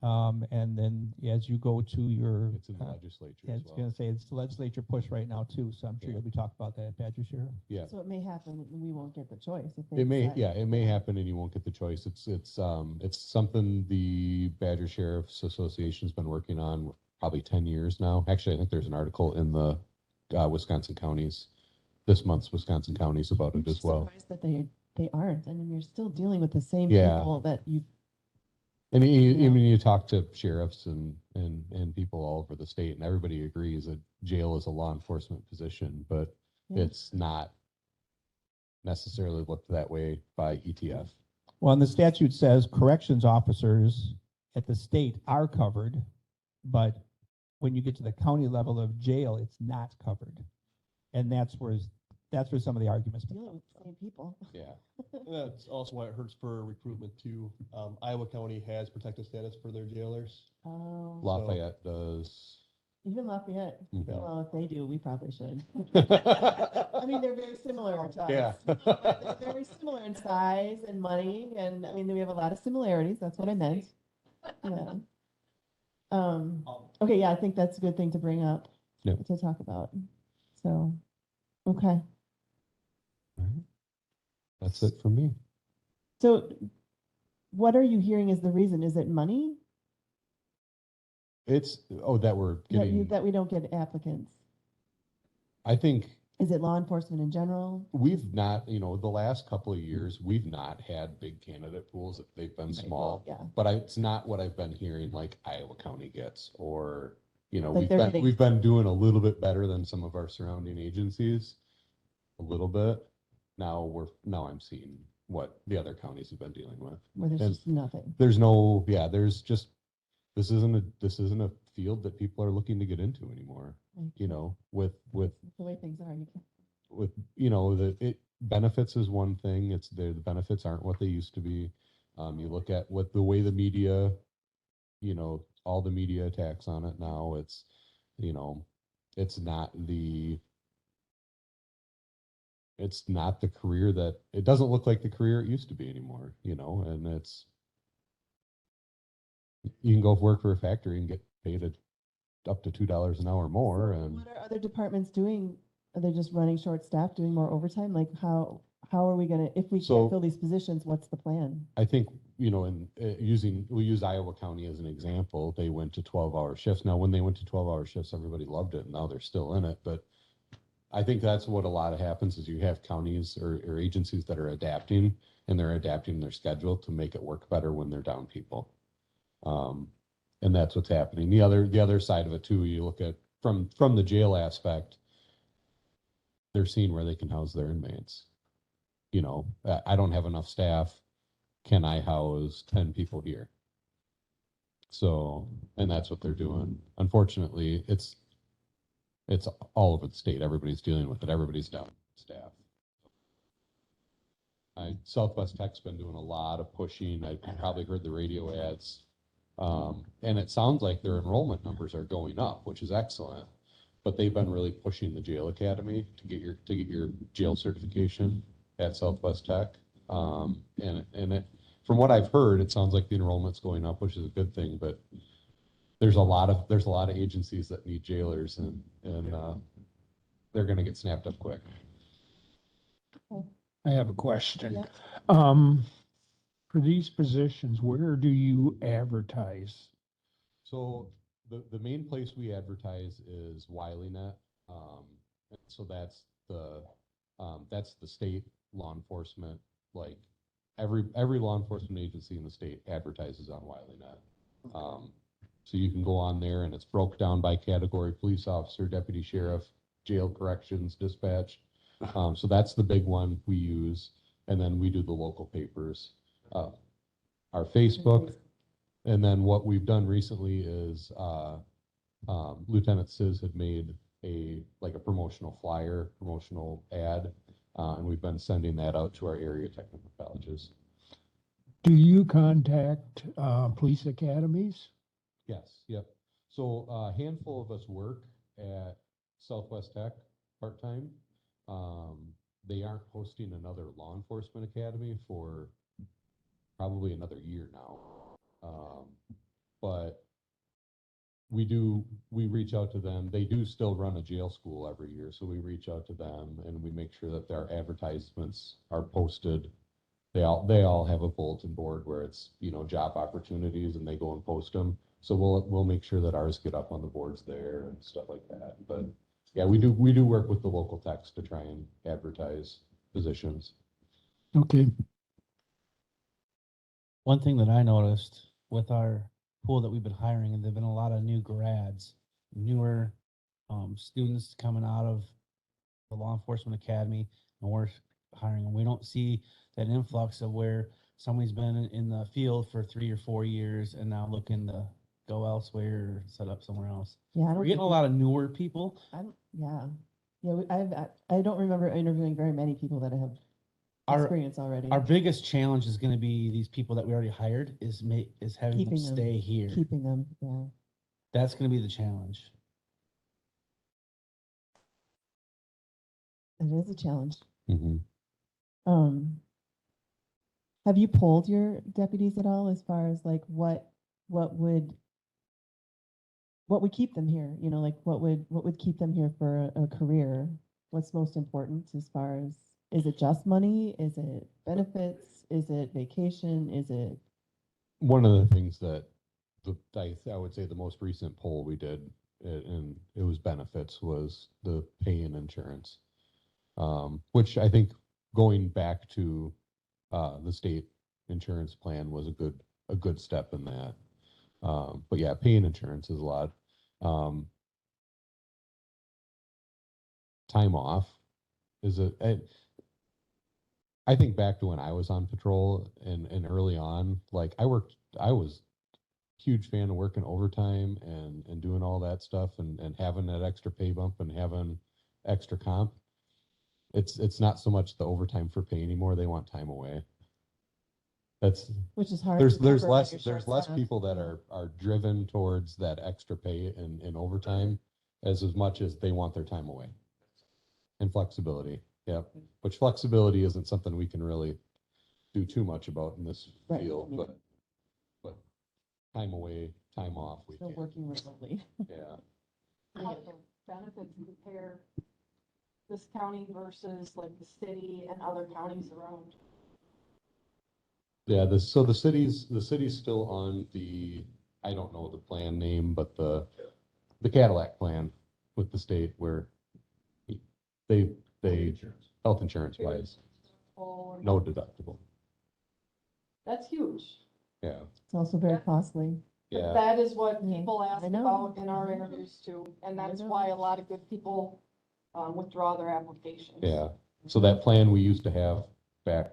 And then as you go to your, It's in the legislature yeah, as it's well. gonna say it's the legislature push right now too, so I'm sure Yeah. you'll be talking about that, Badger Sheriff. Yeah. So it may happen and we won't get the choice if they It may, decide. yeah, it may happen and you won't get the choice. It's something the Badger Sheriff's Association's been working on probably 10 years now. Actually, I think there's an article in the Wisconsin counties, this month's Wisconsin counties about I'm it as just well. surprised that they aren't. I mean, you're still dealing with the same Yeah. people that you, And Yeah. even you talk to sheriffs and people all over the state, and everybody agrees that jail is a law enforcement position, but Yeah. it's not necessarily looked that way by ETF. Well, and the statute says corrections officers at the state are covered, but when you get to the county level of jail, it's not covered. And that's where some of the arguments. dealing with the same people. Yeah. That's also why it hurts for recruitment too. Iowa County has protective status for their jailers. Oh, Lafayette does. even Lafayette. Mhm. Well, if they do, we probably should. I mean, they're very similar to us. Yeah. But they're very similar in size and money, and I mean, we have a lot of similarities. That's what I meant. Yeah. Okay, yeah, I think that's a good thing to bring up Yeah. to talk about. So, okay. That's it for me. So, what are you hearing is the reason? Is it money It's, that we're getting, that we don't get applicants? I think Is it law enforcement in general? we've not, the last couple of years, we've not had big candidate pools. They've been small. Yeah. But it's not what I've been hearing like Iowa County gets, or, Like they're getting- we've been doing a little bit better than some of our surrounding agencies. A little bit. Now I'm seeing what the other counties have been dealing with. Where there's And just nothing. there's just, this isn't a field that people are looking to get into anymore, with That's the way things are. You can't- benefits is one thing. It's the benefits aren't what they used to be. You look at what the way the media, all the media attacks on it now, it's not the career that it doesn't look like the career it used to be anymore, and you can go work for a factory and get paid up to $2 an hour more. So And what are other departments doing? Are they just running short staff, doing more overtime? Like how are we gonna, if we So- can't fill these positions, what's the plan? I think, we use Iowa County as an example. They went to 12-hour shifts. Now, when they went to 12-hour shifts, everybody loved it. And now they're still in it. But I think that's what a lot of happens is you have counties or agencies that are adapting, and they're adapting their schedule to make it work better when they're down people. And that's what's happening. The other side of it too, you look at from the jail aspect, they're seeing where they can house their inmates. I don't have enough staff. Can I house 10 people here? So, and that's what they're doing. Unfortunately, it's all over the state. Everybody's dealing with it. Everybody's down staff. Southwest Tech's been doing a lot of pushing. I probably heard the radio ads. And it sounds like their enrollment numbers are going up, which is excellent. But they've been really pushing the jail academy to get your jail certification at Southwest Tech. From what I've heard, it sounds like the enrollment's going up, which is a good thing. But there's a lot of agencies that need jailers, and they're going to get snapped up quick. I have a question. Yeah. For these positions, where do you advertise? So the main place we advertise is WileyNet. So that's the state law enforcement, like every law enforcement agency in the state advertises on WileyNet. So you can go on there and it's broke down by category: police officer, deputy sheriff, jail, corrections, dispatch. So that's the big one we use. And then we do the local papers, our Facebook. And then what we've done recently is Lieutenant Sis had made a promotional flyer, promotional ad, and we've been sending that out to our area technical colleges. Do you contact police academies? Yes, yep. So a handful of us work at Southwest Tech part-time. they aren't posting another law enforcement academy for probably another year now. But we reach out to them. They do still run a jail school every year, so we reach out to them and we make sure that their advertisements are posted. They all have a bulletin board where it's, you know, job opportunities, and they go and post them. So we'll make sure that ours get up on the boards there and stuff like that. But yeah, we do work with the local techs to try and advertise positions. Okay. One thing that I noticed with our pool that we've been hiring, and there've been a lot of new grads, newer students coming out of the law enforcement academy, and we're hiring them. We don't see that influx of where somebody's been in the field for 3 or 4 years and now looking to go elsewhere or set up somewhere else. Yeah, I We're don't getting think a lot of newer people. I don't remember interviewing very many people that have experience already. Our biggest challenge is going to be these people that we already hired is having them stay here. Keeping them, yeah. That's going to be the challenge. It is a challenge. Mm-hmm. Have you polled your deputies at all as far as like what would keep them here? You know, like what would keep them here for a career? What's most important as far as, is it just money? Is it benefits? Is it vacation? Is it? One of the things that I would say the most recent poll we did, and it was benefits, was the pay and insurance, which I think going back to the state insurance plan was a good step in that. But yeah, pay and insurance is a lot. Time off is I think back to when I was on patrol and early on, like I was a huge fan of working overtime and doing all that stuff and having that extra pay bump and having extra comp. It's not so much the overtime for pay anymore. They want time away. Which is hard. There's to cover less when you're there's less short-staffed. people that are driven towards that extra pay in overtime as much as they want their time away. And flexibility. Yep. Which flexibility isn't something we can really do too much about in this Right, field, I mean- but time away, time off, we Still can. working remotely. Yeah. How do benefits compare this county versus like the city and other counties around? Yeah, so the city's still on the, I don't know the plan name, but the Cadillac plan with the state where they health insurance wise, Or no deductible. That's huge. Yeah, It's also very costly. But yeah, that is what Yeah, people ask I know. about in our interviews too, and I that's know. why a lot of good people withdraw their applications. yeah. So that plan we used to have back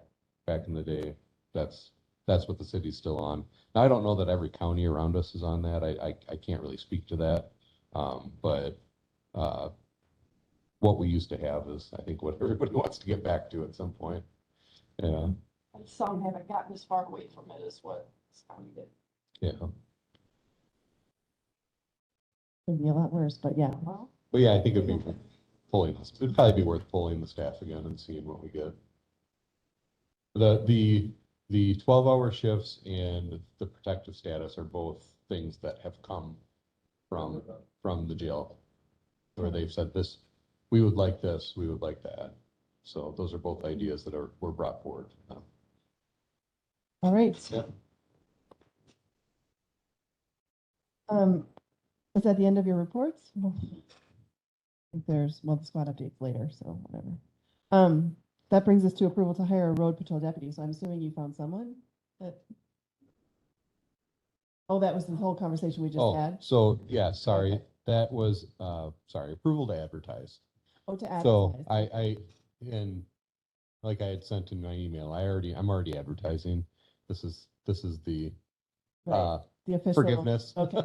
in the day, that's what the city's still on. Now, I don't know that every county around us is on that. I can't really speak to that. But what we used to have is, I think, what everybody wants to get back to at some point. Yeah, And some haven't gotten as far away from it as what this county did. yeah. It'd be a lot worse, but yeah. Well, But yeah, I think it'd probably be worth pulling the staff again and seeing what we get. The 12-hour shifts and the protective status are both things that have come from the jail, where they've said this, we would like this, we would like that. So those are both ideas that were brought forward. All right. Yeah. Is that the end of your reports? I think there's, the squad updates later, so whatever. That brings us to approval to hire a road patrol deputy. So I'm assuming you found someone that. Oh, that was the whole conversation we just Oh, had? so, yeah, sorry, Okay. that was, approval to advertise. Oh, to advertise. So and like I had sent in my email, I'm already advertising. This is the, Right, the official. forgiveness. Okay.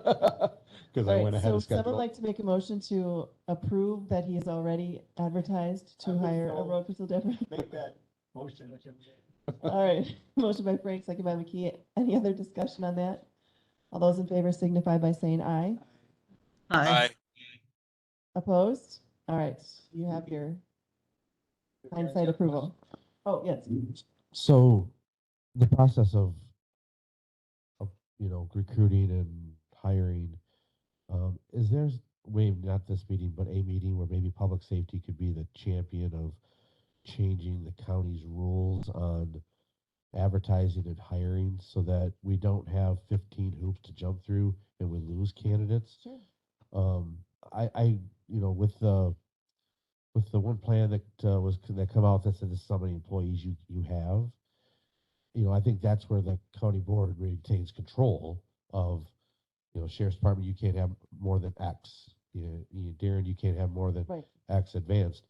Cause All I right, went ahead so of someone schedule. like to make a motion to approve that he is already advertised to hire a road patrol deputy? Make that motion. All right, motion by Frank, second by McKee. Any other discussion on that? All those in favor signify by saying aye. Aye. Opposed? All right, you have your hindsight approval. Oh, yes. So the process of recruiting and hiring, is there maybe not this meeting, but a meeting where maybe public safety could be the champion of changing the county's rules on advertising and hiring so that we don't have 15 hoops to jump through and we lose candidates? Sure. I with the one plan that that come out that said this is how many employees you have, I think that's where the county board retains control of, sheriff's department, you can't have more than X. Darren, you can't have more than Right. X advanced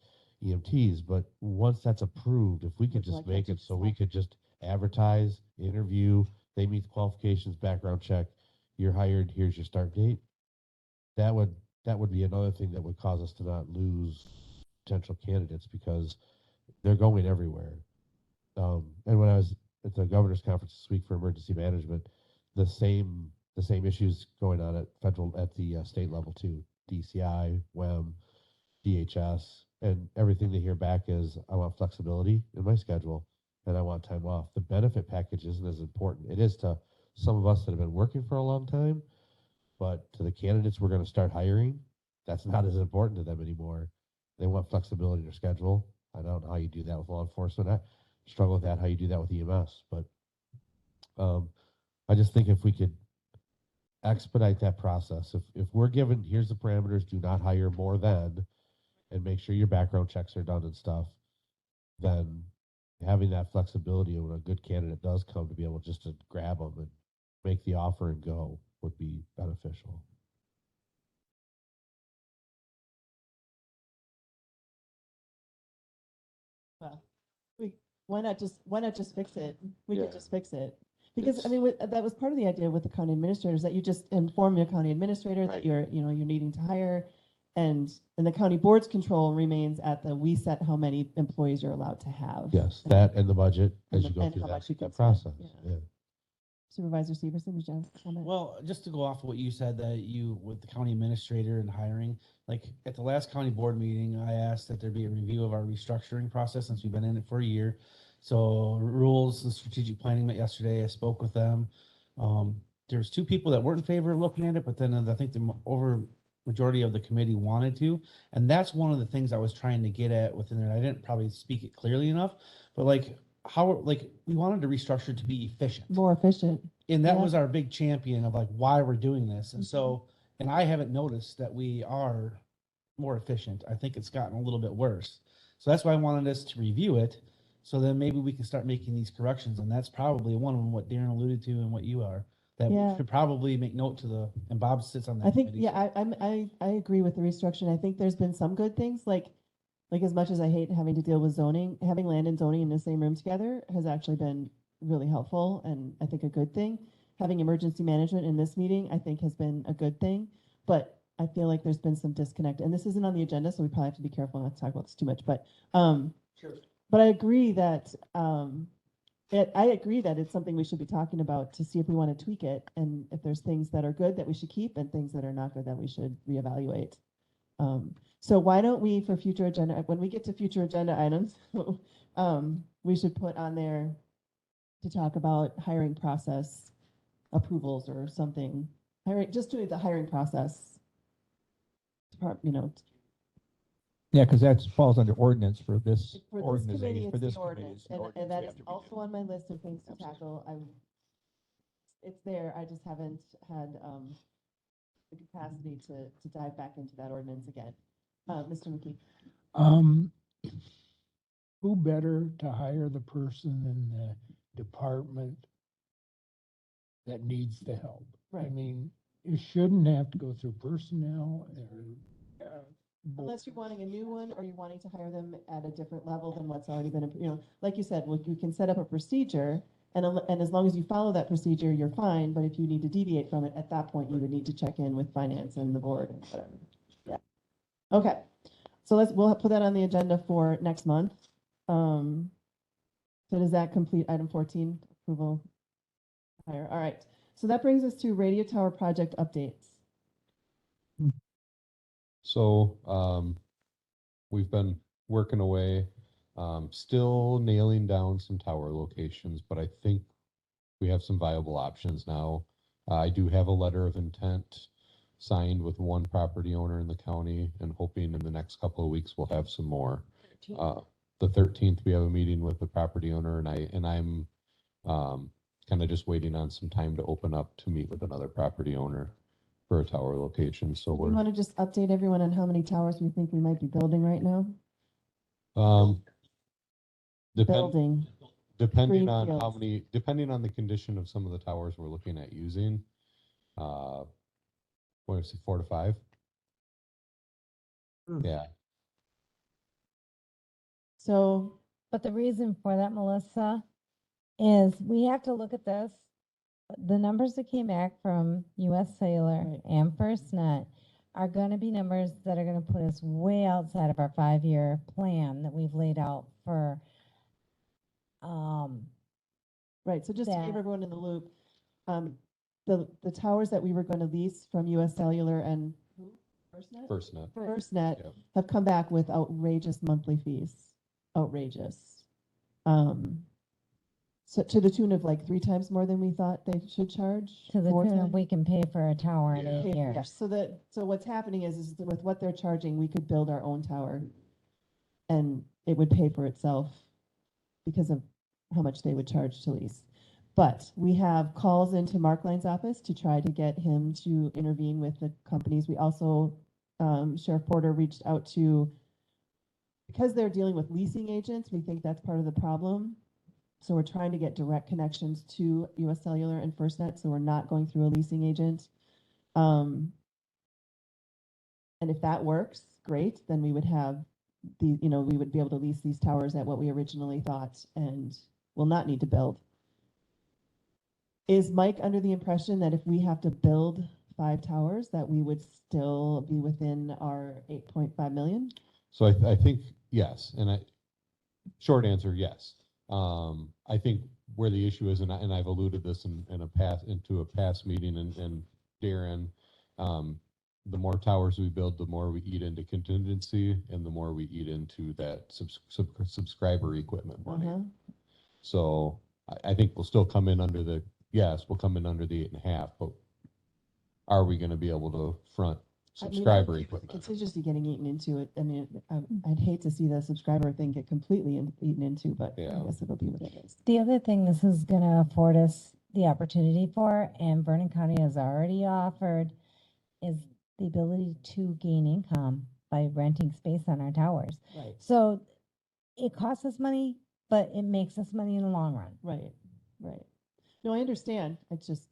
EMTs. But once that's approved, if we could Would you just like make that it to so we decide? could just advertise, interview, they meet the qualifications, background check, you're hired, here's your start date. That would be another thing that would cause us to not lose potential candidates because they're going everywhere. And when I was at the governor's conference this week for emergency management, the same issues going on at the state level too. DCI, WEM, DHS, and everything they hear back is I want flexibility in my schedule and I want time off. The benefit package isn't as important. It is to some of us that have been working for a long time, but to the candidates we're going to start hiring, that's not as important to them anymore. They want flexibility in their schedule. I don't know how you do that with law enforcement. I struggle with that, how you do that with EMS. But I just think if we could expedite that process, if we're given, here's the parameters, do not hire more than, and make sure your background checks are done and stuff, then having that flexibility when a good candidate does come to be able just to grab them and make the offer and go would be beneficial. Well, why not just fix it? We could Yeah. just fix it. Because, I It's- mean, that was part of the idea with the county administrators, that you just inform your county administrator that Right. you're needing to hire. And the county board's control remains we set how many employees you're allowed to have. Yes, that and the budget And as you go and through how much you can that spend, process. yeah. Yeah. Supervisor Severson, did you have a comment? Well, just to go off of what you said, that you, with the county administrator and hiring, like at the last county board meeting, I asked that there be a review of our restructuring process since we've been in it for a year. So rules and strategic planning met yesterday. I spoke with them. There's two people that weren't in favor of looking at it, but then I think the majority of the committee wanted to. And that's one of the things I was trying to get at within there. I didn't probably speak it clearly enough, but we wanted to restructure to be efficient. More efficient. And that Yeah. was our big champion of why we're doing this. And so, and I haven't noticed that we are more efficient. I think it's gotten a little bit worse. So that's why I wanted us to review it. So then maybe we can start making these corrections. And that's probably one of them, what Darren alluded to and what you are, that we Yeah. should probably make note and Bob sits on that I think, committee. yeah, I agree with the restructuring. I think there's been some good things, like as much as I hate having to deal with zoning, having land and zoning in the same room together has actually been really helpful and I think a good thing. Having emergency management in this meeting, I think has been a good thing, but I feel like there's been some disconnect, and this isn't on the agenda, so we probably have to be careful not to talk about this too much, but, Sure. but I agree that, it's something we should be talking about to see if we want to tweak it, and if there's things that are good that we should keep and things that are not good that we should reevaluate. So why don't we, for future agenda, when we get to future agenda items, we should put on there to talk about hiring process approvals or something, just doing the hiring process. Yeah, because that falls under ordinance for this For this committee, organization, for it's this the committee. ordinance, it's the and ordinance that we is have to also redo. on my list of things to tackle. It's there, I just haven't had, the capacity to dive back into that ordinance again. Mr. McKee? Who better to hire the person in the department that needs the help? I Right. mean, it shouldn't have to go through personnel or, Unless you're wanting a new one, or you're wanting to hire them at a different level than what's already been, like you said, we can set up a procedure, and as long as you follow that procedure, you're fine, but if you need to deviate from it, at that point, you would need to check in with finance and the board and whatever. Yeah. Okay, so we'll put that on the agenda for next month. So does that complete item 14, approval? Hire, all right. So that brings us to radio tower project updates. So we've been working away Still nailing down some tower locations, but I think we have some viable options now. I do have a letter of intent signed with one property owner in the county and hoping in the next couple of weeks we'll have some more. The 13th, we have a meeting with the property owner and I'm kind of just waiting on some time to open up to meet with another property owner for a tower location. So We want to just update everyone on how many towers we think we might be building right now? Building. Depending on how Greenfields. many, depending on the condition of some of the towers we're looking at using, what is it, 4 to 5? Yeah, So, But the reason for that, Melissa, is we have to look at this. The numbers that came back from US Cellular Right. and FirstNet are gonna be numbers that are gonna put us way outside of our 5-year plan that we've laid out for, right, so just to keep that- everyone in the loop, the towers that we were going to lease from US Cellular and FirstNet? FirstNet. FirstNet Yep. have come back with outrageous monthly fees, outrageous. So to the tune of like 3 times more than we thought they should charge. to the 4 tune of times. we can pay for a tower in Yeah. 8 Yeah, years. so what's happening is that with what they're charging, we could build our own tower and it would pay for itself because of how much they would charge to lease. But we have calls into Mark Line's office to try to get him to intervene with the companies. We also, Sheriff Porter reached out to, because they're dealing with leasing agents, we think that's part of the problem. So we're trying to get direct connections to US Cellular and FirstNet, so we're not going through a leasing agent. And if that works, great, then we would have we would be able to lease these towers at what we originally thought and will not need to build. Is Mike under the impression that if we have to build 5 towers, that we would still be within our 8.5 million? So I think, yes, short answer, yes. I think where the issue is, and I've alluded this into a past meeting, and Darren, the more towers we build, the more we eat into contingency, and the more we eat into that subscriber equipment money. Uh-huh. So I think we'll still come in under the 8.5, but are we gonna be able to front subscriber equipment? It's just getting eaten into it. I mean, I'd hate to see the subscriber thing get completely eaten into, but I Yeah. guess it'll be what it is. The other thing this is gonna afford us the opportunity for, and Vernon County has already offered, is the ability to gain income by renting space on our towers. Right, So it costs us money, but it makes us money in the long run. right. No, I understand. It's just,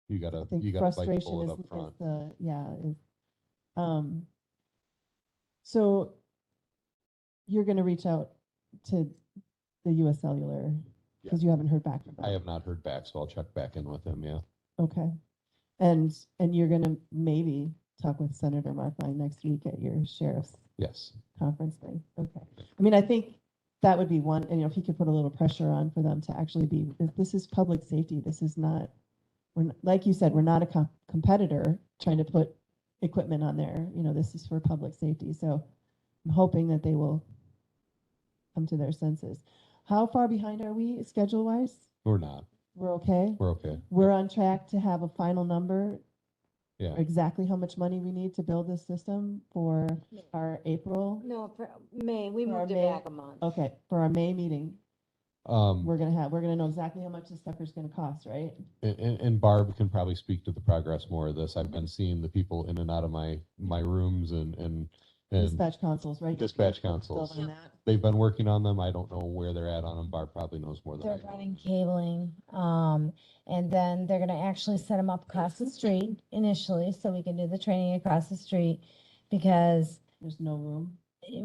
You I gotta think bite the frustration bullet is, up front. So you're gonna reach out to the US Cellular because you haven't heard back from them? I have not heard back, so I'll check back in with him, yeah. Okay. And you're gonna maybe talk with Senator Mark Line next week at your sheriff's Yes. conference thing? Okay. I mean, I think that would be one, and if he could put a little pressure on for them to actually be, this is public safety. This is not, like you said, we're not a competitor trying to put equipment on there. This is for public safety. So I'm hoping that they will come to their senses. How far behind are we schedule-wise? We're not. We're okay? We're okay. We're on track to have a final number, Yeah. exactly how much money we need to build this system for our April? No, for May, we For our moved it May- back a month. Okay, for our May meeting, Um, we're gonna know exactly how much this sucker's gonna cost, right? and Barb can probably speak to the progress more of this. I've been seeing the people in and out of my rooms and Dispatch consoles, right? dispatch Still consoles. on that? They've been working on them. I don't know where they're at on them. Barb probably knows more than I They're do. running cabling, and then they're gonna actually set them up across the street initially, so we can do the training across the street. Because, There's no room.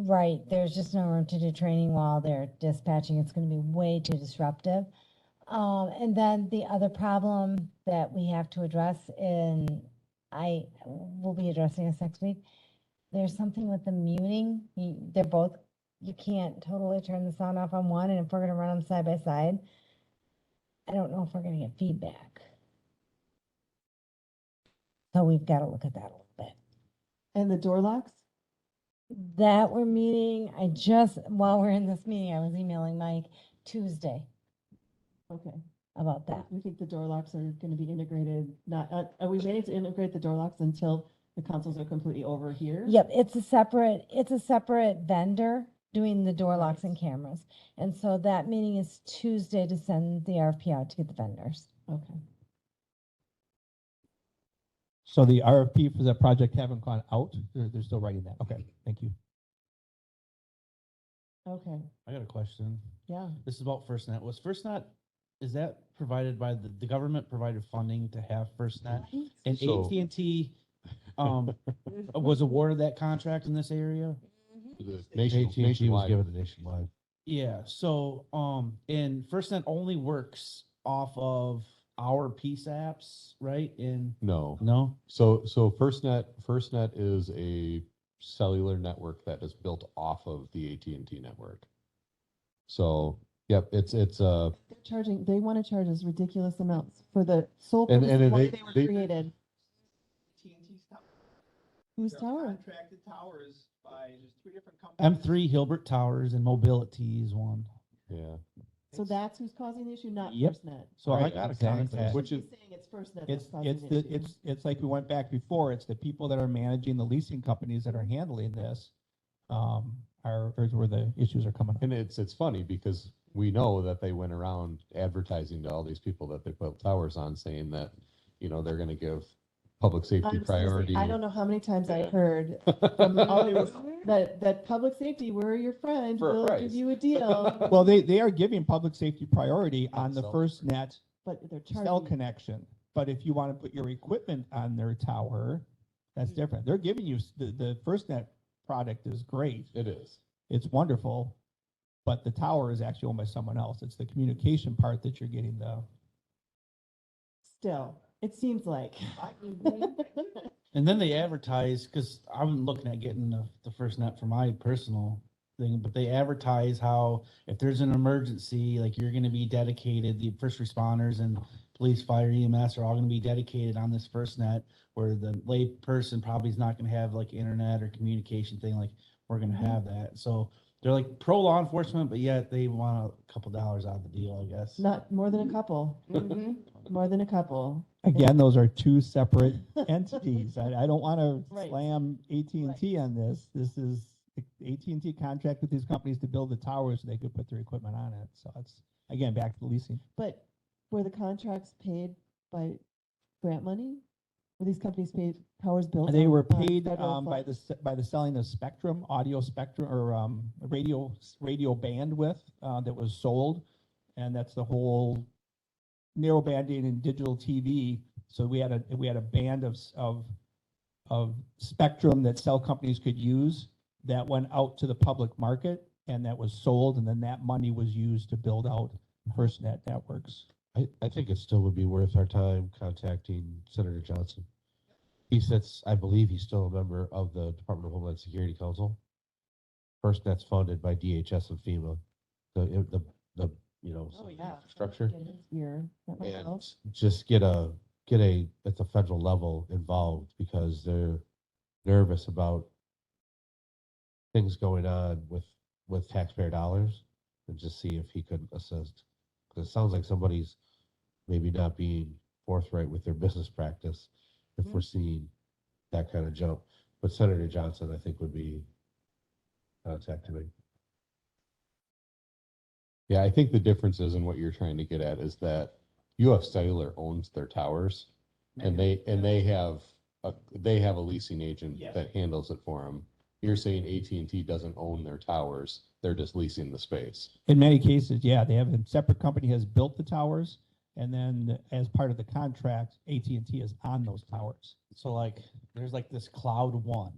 right, there's just no room to do training while they're dispatching. It's gonna be way too disruptive. And then the other problem that we have to address, and I will be addressing this next week, there's something with the muting. They're both, you can't totally turn the sound off on one, and if we're gonna run them side by side, I don't know if we're gonna get feedback. So we've gotta look at that a little bit. And the door locks? That we're meeting, while we're in this meeting, I was emailing Mike Tuesday Okay. about that. We think the door locks are gonna be integrated, not, are we waiting to integrate the door locks until the consoles are completely over here? Yep, it's a separate vendor doing the door locks and cameras. And so that meeting is Tuesday to send the RFP out to get the vendors. Okay. So the RFP for the project haven't gone out? They're still writing that? Okay, thank you. Okay, I got a question. yeah. This is about FirstNet. Is that provided by the government provided funding to have FirstNet? And So- AT&T was awarded that contract in this area? The AT&T was nationwide. given the nationwide. Yeah, so, and FirstNet only works off of our PSAPs, right? No. No? So FirstNet is a cellular network that is built off of the AT&T network. So, yep, it's They're charging, they want to charge us ridiculous amounts for the sole And- purpose and of why they- they were they- created. Whose tower? Contracted towers by, there's 3 different companies. M3 Hilbert Towers and Mobility is one. yeah. So that's who's causing the issue, not Yep. FirstNet. So I Right, got exactly. contact. Which is He's saying it's FirstNet It's, that's causing it's the the, issue. it's like we went back before, it's the people that are managing the leasing companies that are handling this, are where the issues are coming up. And it's funny because we know that they went around advertising to all these people that they put towers on, saying that, they're going to give public safety Honestly, priority. I don't know how many times I heard from all these, that public safety, we're your friend, For a we'll give price. you a deal. Well, they are giving public safety priority on the So- FirstNet But they're cell charging. connection. But if you want to put your equipment on their tower, that's different. They're giving you, the FirstNet product is great. It is. It's wonderful, but the tower is actually owned by someone else. It's the communication part that you're getting Still, it seems like. And then they advertise, because I'm looking at getting the FirstNet for my personal thing, but they advertise how if there's an emergency, like you're going to be dedicated, the first responders and police, fire, EMS are all going to be dedicated on this FirstNet, where the lay person probably is not going to have like internet or communication thing, like we're going to have that. So they're like pro law enforcement, but yet they want a couple dollars out of the deal, I guess. Not more than a couple. More than a couple. Again, those are 2 separate entities. I don't want to Right. slam AT&T on this. This is AT&T contract with these companies to build the towers so they could put their equipment on it. So it's, again, back to the leasing. But were the contracts paid by grant money? Were these companies paid, towers built? They on, were paid federal by funds? by the selling of spectrum, audio spectrum, or radio bandwidth that was sold, and that's the whole narrow banding and digital TV. So we had a band of spectrum that cell companies could use that went out to the public market, and that was sold, and then that money was used to build out FirstNet networks. I think it still would be worth our time contacting Senator Johnson. I believe he's still a member of the Department of Homeland Security Council. FirstNet's funded by DHS and FEMA. The Oh, yeah. structure. Get his ear. That might And help. just get at the federal level involved, because they're nervous about things going on with taxpayer dollars, and just see if he could assist. Because it sounds like somebody's maybe not being forthright with their business practice if we're seeing that kind of jump. But Senator Johnson, I think, would be contacting me. Yeah, I think the difference is in what you're trying to get at is that US Cellular owns their towers, and they have a leasing agent Yes. that handles it for them. You're saying AT&T doesn't own their towers; they're just leasing the space. In many cases, yeah, they have a separate company has built the towers, and then as part of the contract, AT&T is on those towers. So like, there's like this Cloud One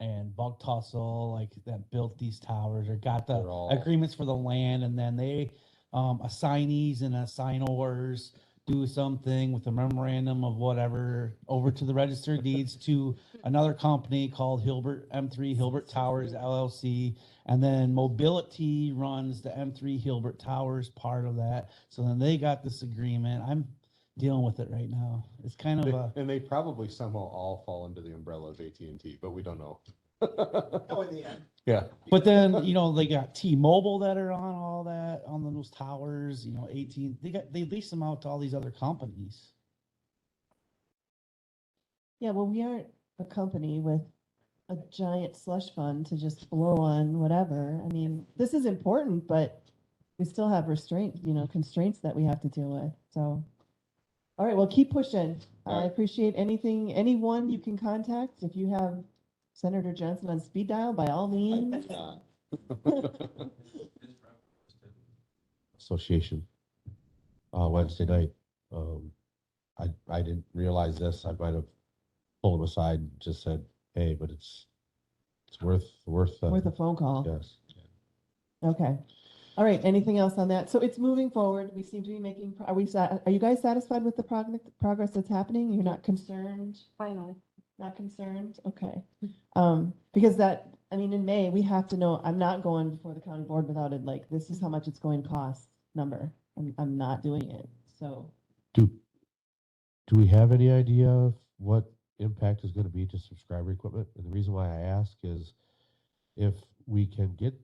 and Bug Tussle, like that built these towers or got the They're all- agreements for the land, and then they, assignees and assignors do something with a memorandum of whatever over to the register of deeds to another company called M3 Hilbert Towers LLC. And then Mobility runs the M3 Hilbert Towers part of that. So then they got this agreement. I'm dealing with it right now. It's kind of a, And they probably somehow all fall under the umbrella of AT&T, but we don't know. Oh, in the end. Yeah. But then, they got T-Mobile that are on all that, on those towers, 18, they lease them out to all these other companies. Yeah, well, we aren't a company with a giant slush fund to just blow on whatever. I mean, this is important, but we still have constraints that we have to deal with. So, all right, well, keep pushing. All I right. appreciate anyone you can contact. If you have Senator Johnson on speed dial, by all means. Association, Wednesday night. I didn't realize this. I might have pulled him aside and just said, hey, but it's worth Worth a phone call. yes. Okay. All right, anything else on that? So it's moving forward. We seem to be making, are you guys satisfied with the progress that's happening? You're not concerned? Finally. Not concerned? Okay. Because in May, we have to know, I'm not going before the county board without it, like, this is how much it's going to cost number. I'm not doing it, so. Do we have any idea of what impact is going to be to subscriber equipment? And the reason why I ask is if we can get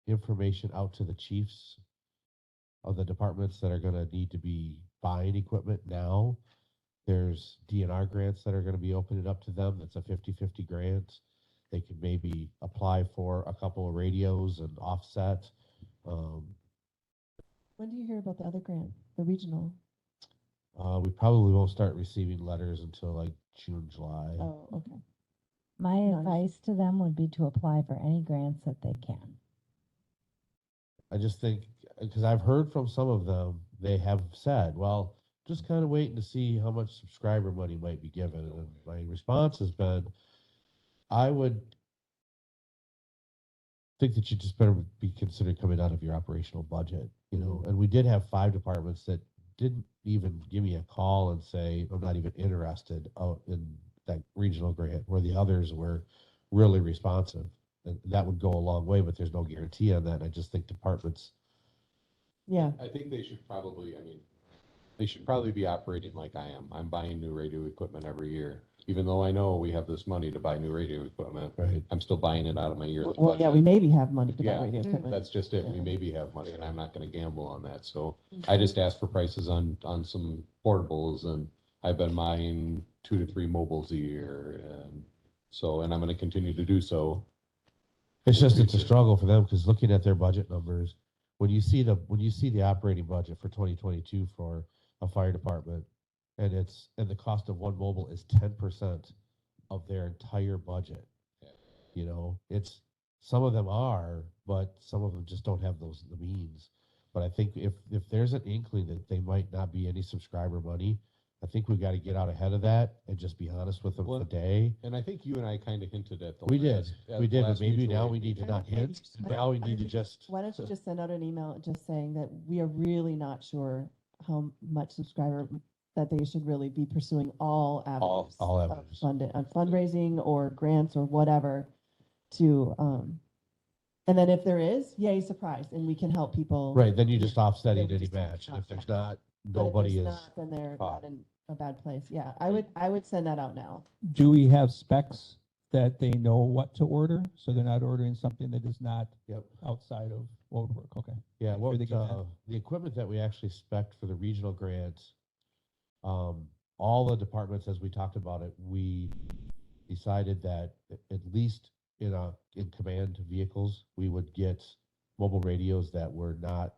information out to the chiefs of the departments that are going to need to be buying equipment now, there's DNR grants that are going to be opening up to them. That's a 50-50 grant. They could maybe apply for a couple of radios and offset. When do you hear about the other grant, the regional? We probably won't start receiving letters until like June, July. Oh, okay. My advice to them would be to apply for any grants that they can. I just think, because I've heard from some of them, they have said, well, just kind of waiting to see how much subscriber money might be given. And my response has been, I would think that you just better be considered coming out of your operational budget, and we did have 5 departments that didn't even give me a call and say, I'm not even interested in that regional grant, where the others were really responsive. And that would go a long way, but there's no guarantee on that. I just think departments. Yeah. I think they should probably, they should probably be operating like I am. I'm buying new radio equipment every year. Even though I know we have this money to buy new radio equipment, Right. I'm still buying it out of my yearly Well, budget. yeah, we maybe have money to buy Yeah, radio equipment. That's just it. We maybe have money, and I'm not gonna gamble on that. So I just asked for prices on some portables, and I've been buying 2 to 3 mobiles a year. And I'm gonna continue to do so. It's a struggle for them, because looking at their budget numbers, when you see the operating budget for 2022 for a fire department, and the cost of one mobile is 10% of their entire budget. It's some of them are, but some of them just don't have the means. But I think if there's an inkling that they might not be any subscriber money, I think we've got to get out ahead of that and just be honest with them today. And I think you and I kind of hinted at the. We did, but last maybe mutual now aid we need to meeting. not hint. Now we need to just. Why don't you just send out an email just saying that we are really not sure how much subscriber, that they should really be pursuing all avenues. All of avenues. on fundraising or grants or whatever to, and then if there is, yay, surprise, and we can help people. Right, then you just offset Yeah, it we any just match, and if offset. there's not, But if nobody there's is. not, then they're caught. not in a bad place. Yeah, I would send that out now. Do we have specs that they know what to order? So they're not ordering something that is not Yep. outside of what would work, okay. Yeah, Make sure what, they get that. the equipment that we actually spec'd for the regional grants, all the departments, as we talked about it, we decided that at least in command vehicles, we would get mobile radios that we're going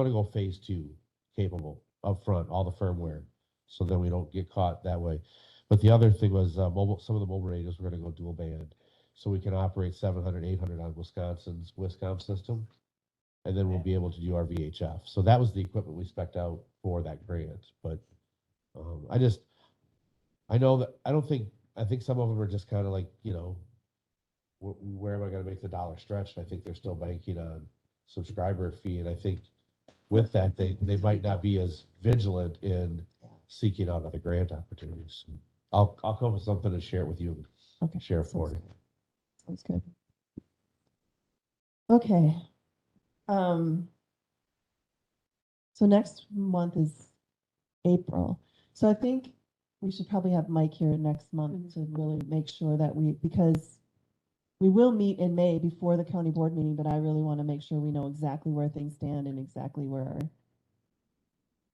to go phase 2 capable up front, all the firmware, so then we don't get caught that way. But the other thing was some of the mobile radios, we're going to go dual band, so we can operate 700, 800 on Wisconsin's Wiscom system, and then we'll be able to do our VHF. So that was the equipment we spec'd out for that grant. But I think some of them are just kind of like, where am I going to make the dollar stretch? And I think they're still banking on subscriber fee. And I think with that, they might not be as vigilant in seeking out other grant opportunities. I'll come up with something and share it with you. Okay. Share it for you. Sounds good. Okay. So next month is April. So I think we should probably have Mike here next month to really make sure that because we will meet in May before the county board meeting, but I really want to make sure we know exactly where things stand and exactly where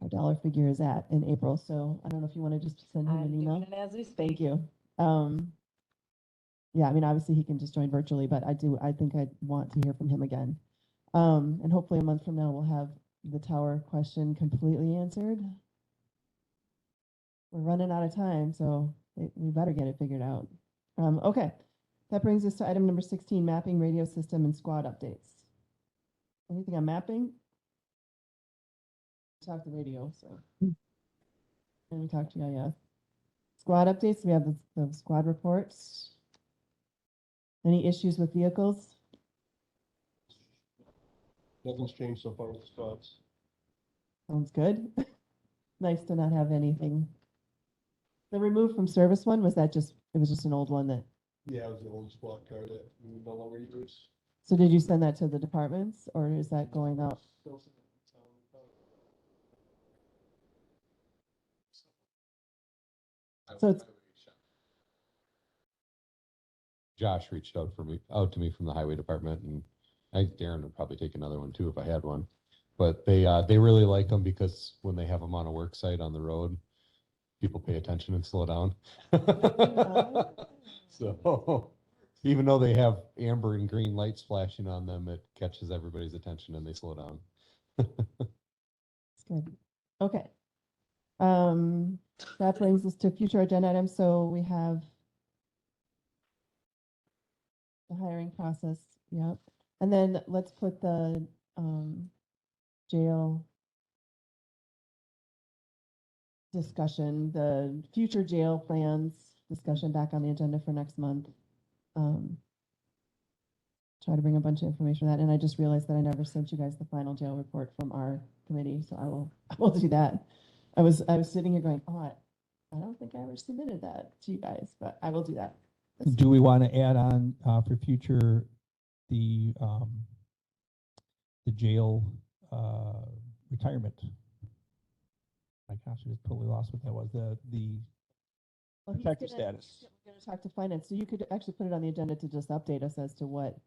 our dollar figure is at in April. So I don't know if you want to just send him an email. As we speak. Thank you. Yeah, I mean, obviously he can just join virtually, but I think I want to hear from him again. And hopefully a month from now, we'll have the tower question completely answered. We're running out of time, so we better get it figured out. Okay, that brings us to item number 16, mapping, radio system, and squad updates. Anything on mapping? Talk to radio, so. And we talked to GIS. Squad updates, we have the squad reports. Any issues with vehicles? Nothing's changed so far with the squads. Sounds good. Nice to not have anything. The removed from service one, it was just an old one that, Yeah, it was the old squad car that we no longer use. so did you send that to the departments or is that going out? So it's, Josh reached out to me from the highway department, and Darren would probably take another one too if I had one. But they really like them because when they have them on a work site on the road, people pay attention and slow down. So even though they have amber and green lights flashing on them, it catches everybody's attention and they slow down. it's good. Okay. That brings us to future agenda items. So we have the hiring process. Yep. And then let's put the jail discussion, the future jail plans discussion back on the agenda for next month. Try to bring a bunch of information on that. And I just realized that I never sent you guys the final jail report from our committee, so I will do that. I was sitting here going, oh, I don't think I ever submitted that to you guys, but I will do that. Do we want to add on for future the jail retirement? My gosh, I just totally lost what that was. The Well, he's protective gonna- status. We're going to talk to finance, so you could actually put it on the agenda to just update us as to what.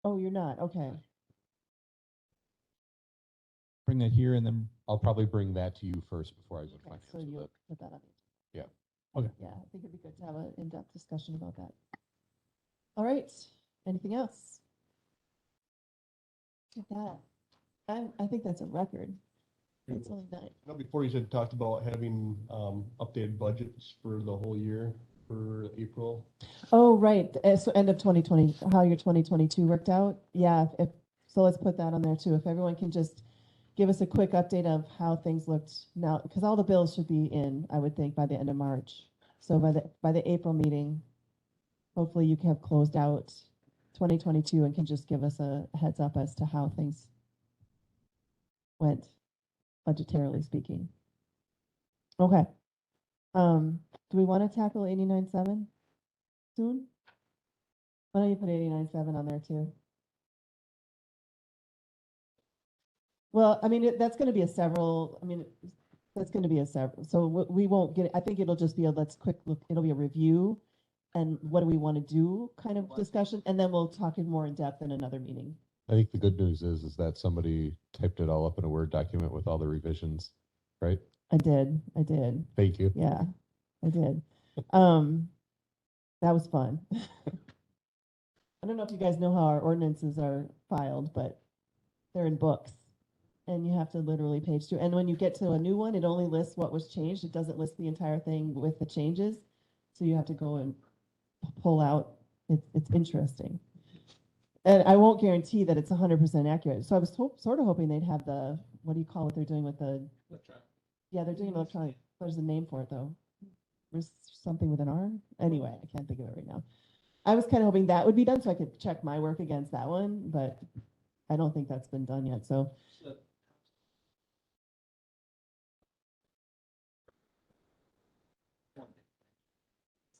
Oh, you're not, okay. Bring that here and then, I'll probably bring that to you first before I go to Okay, finance so with you'll it. put that on. the Yeah. okay. Yeah, I think it'd be good to have an in-depth discussion about that. All right, anything else? Look at that. I think that's a record. It's only nine. Now, before you said talked about having updated budgets for the whole year for April. Oh, right, so end of 2020, how your 2022 worked out? Yeah, so let's put that on there too. If everyone can just give us a quick update of how things looked now, because all the bills should be in, I would think, by the end of March. So by the April meeting, hopefully you can have closed out 2022 and can just give us a heads up as to how things went, budgetarily speaking. Okay. Do we want to tackle 89.7 soon? Why don't you put 89.7 on there too? Well, I mean, that's going to be that's going to be a several, so we won't get, I think it'll just be let's quick look, it'll be a review and what do we want to do kind of discussion, and then we'll talk in more in depth in another meeting. I think the good news is that somebody typed it all up in a Word document with all the revisions, right? I did. Thank you. Yeah, I did. That was fun. I don't know if you guys know how our ordinances are filed, but they're in books. And you have to literally page through. And when you get to a new one, it only lists what was changed. It doesn't list the entire thing with the changes. So you have to go and pull out. It's interesting. And I won't guarantee that it's 100% accurate. So I was sort of hoping they'd have the, what do you call what they're doing with the, yeah, they're doing electronic. There's a name for it though. There's something with an R. Anyway, I can't think of it right now. I was kind of hoping that would be done so I could check my work against that one, but I don't think that's been done yet. So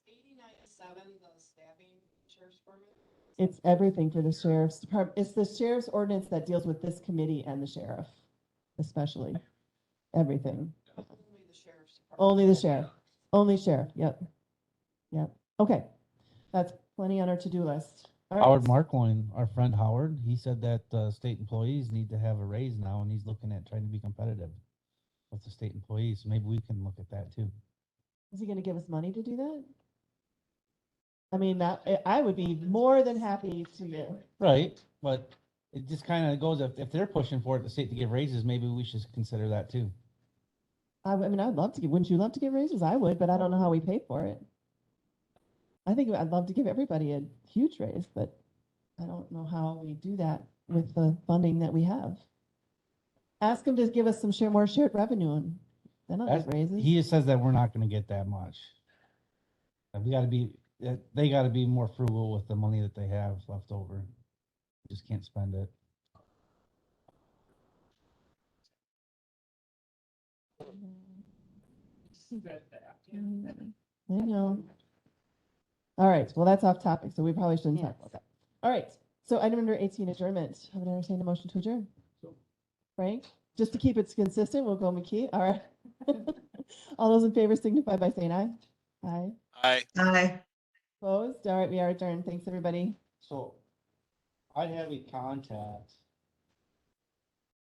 89.7, the staffing sheriff's department. it's everything for the sheriff's department. It's the sheriff's ordinance that deals with this committee and the sheriff, especially. Everything. Only the sheriff, only sheriff, yep. Yep, okay, that's plenty on our to-do list. All right. Howard Markline, our friend Howard, he said that state employees need to have a raise now, and he's looking at trying to be competitive with the state employees. So maybe we can look at that too. Is he gonna give us money to do that? I mean, I would be more than happy to do. Right, but it just kind of goes, if they're pushing for it, the state to give raises, maybe we should consider that too. I mean, I'd love to give, wouldn't you love to give raises? I would, but I don't know how we pay for it. I think I'd love to give everybody a huge raise, but I don't know how we do that with the funding that we have. Ask them to give us some more shared revenue and then I'll give raises. He just says that we're not gonna get that much. And they gotta be more frugal with the money that they have left over. Just can't spend it. I know. All right, well, that's off topic, so we probably shouldn't talk about that. All right, so item number 18, adjournment. I would entertain a motion to adjourn. Frank, just to keep it consistent, we'll go McKee. All right. All those in favor signify by saying aye. Aye. Aye. Aye. Opposed? All right, we are adjourned. Thanks, everybody. So I have a contact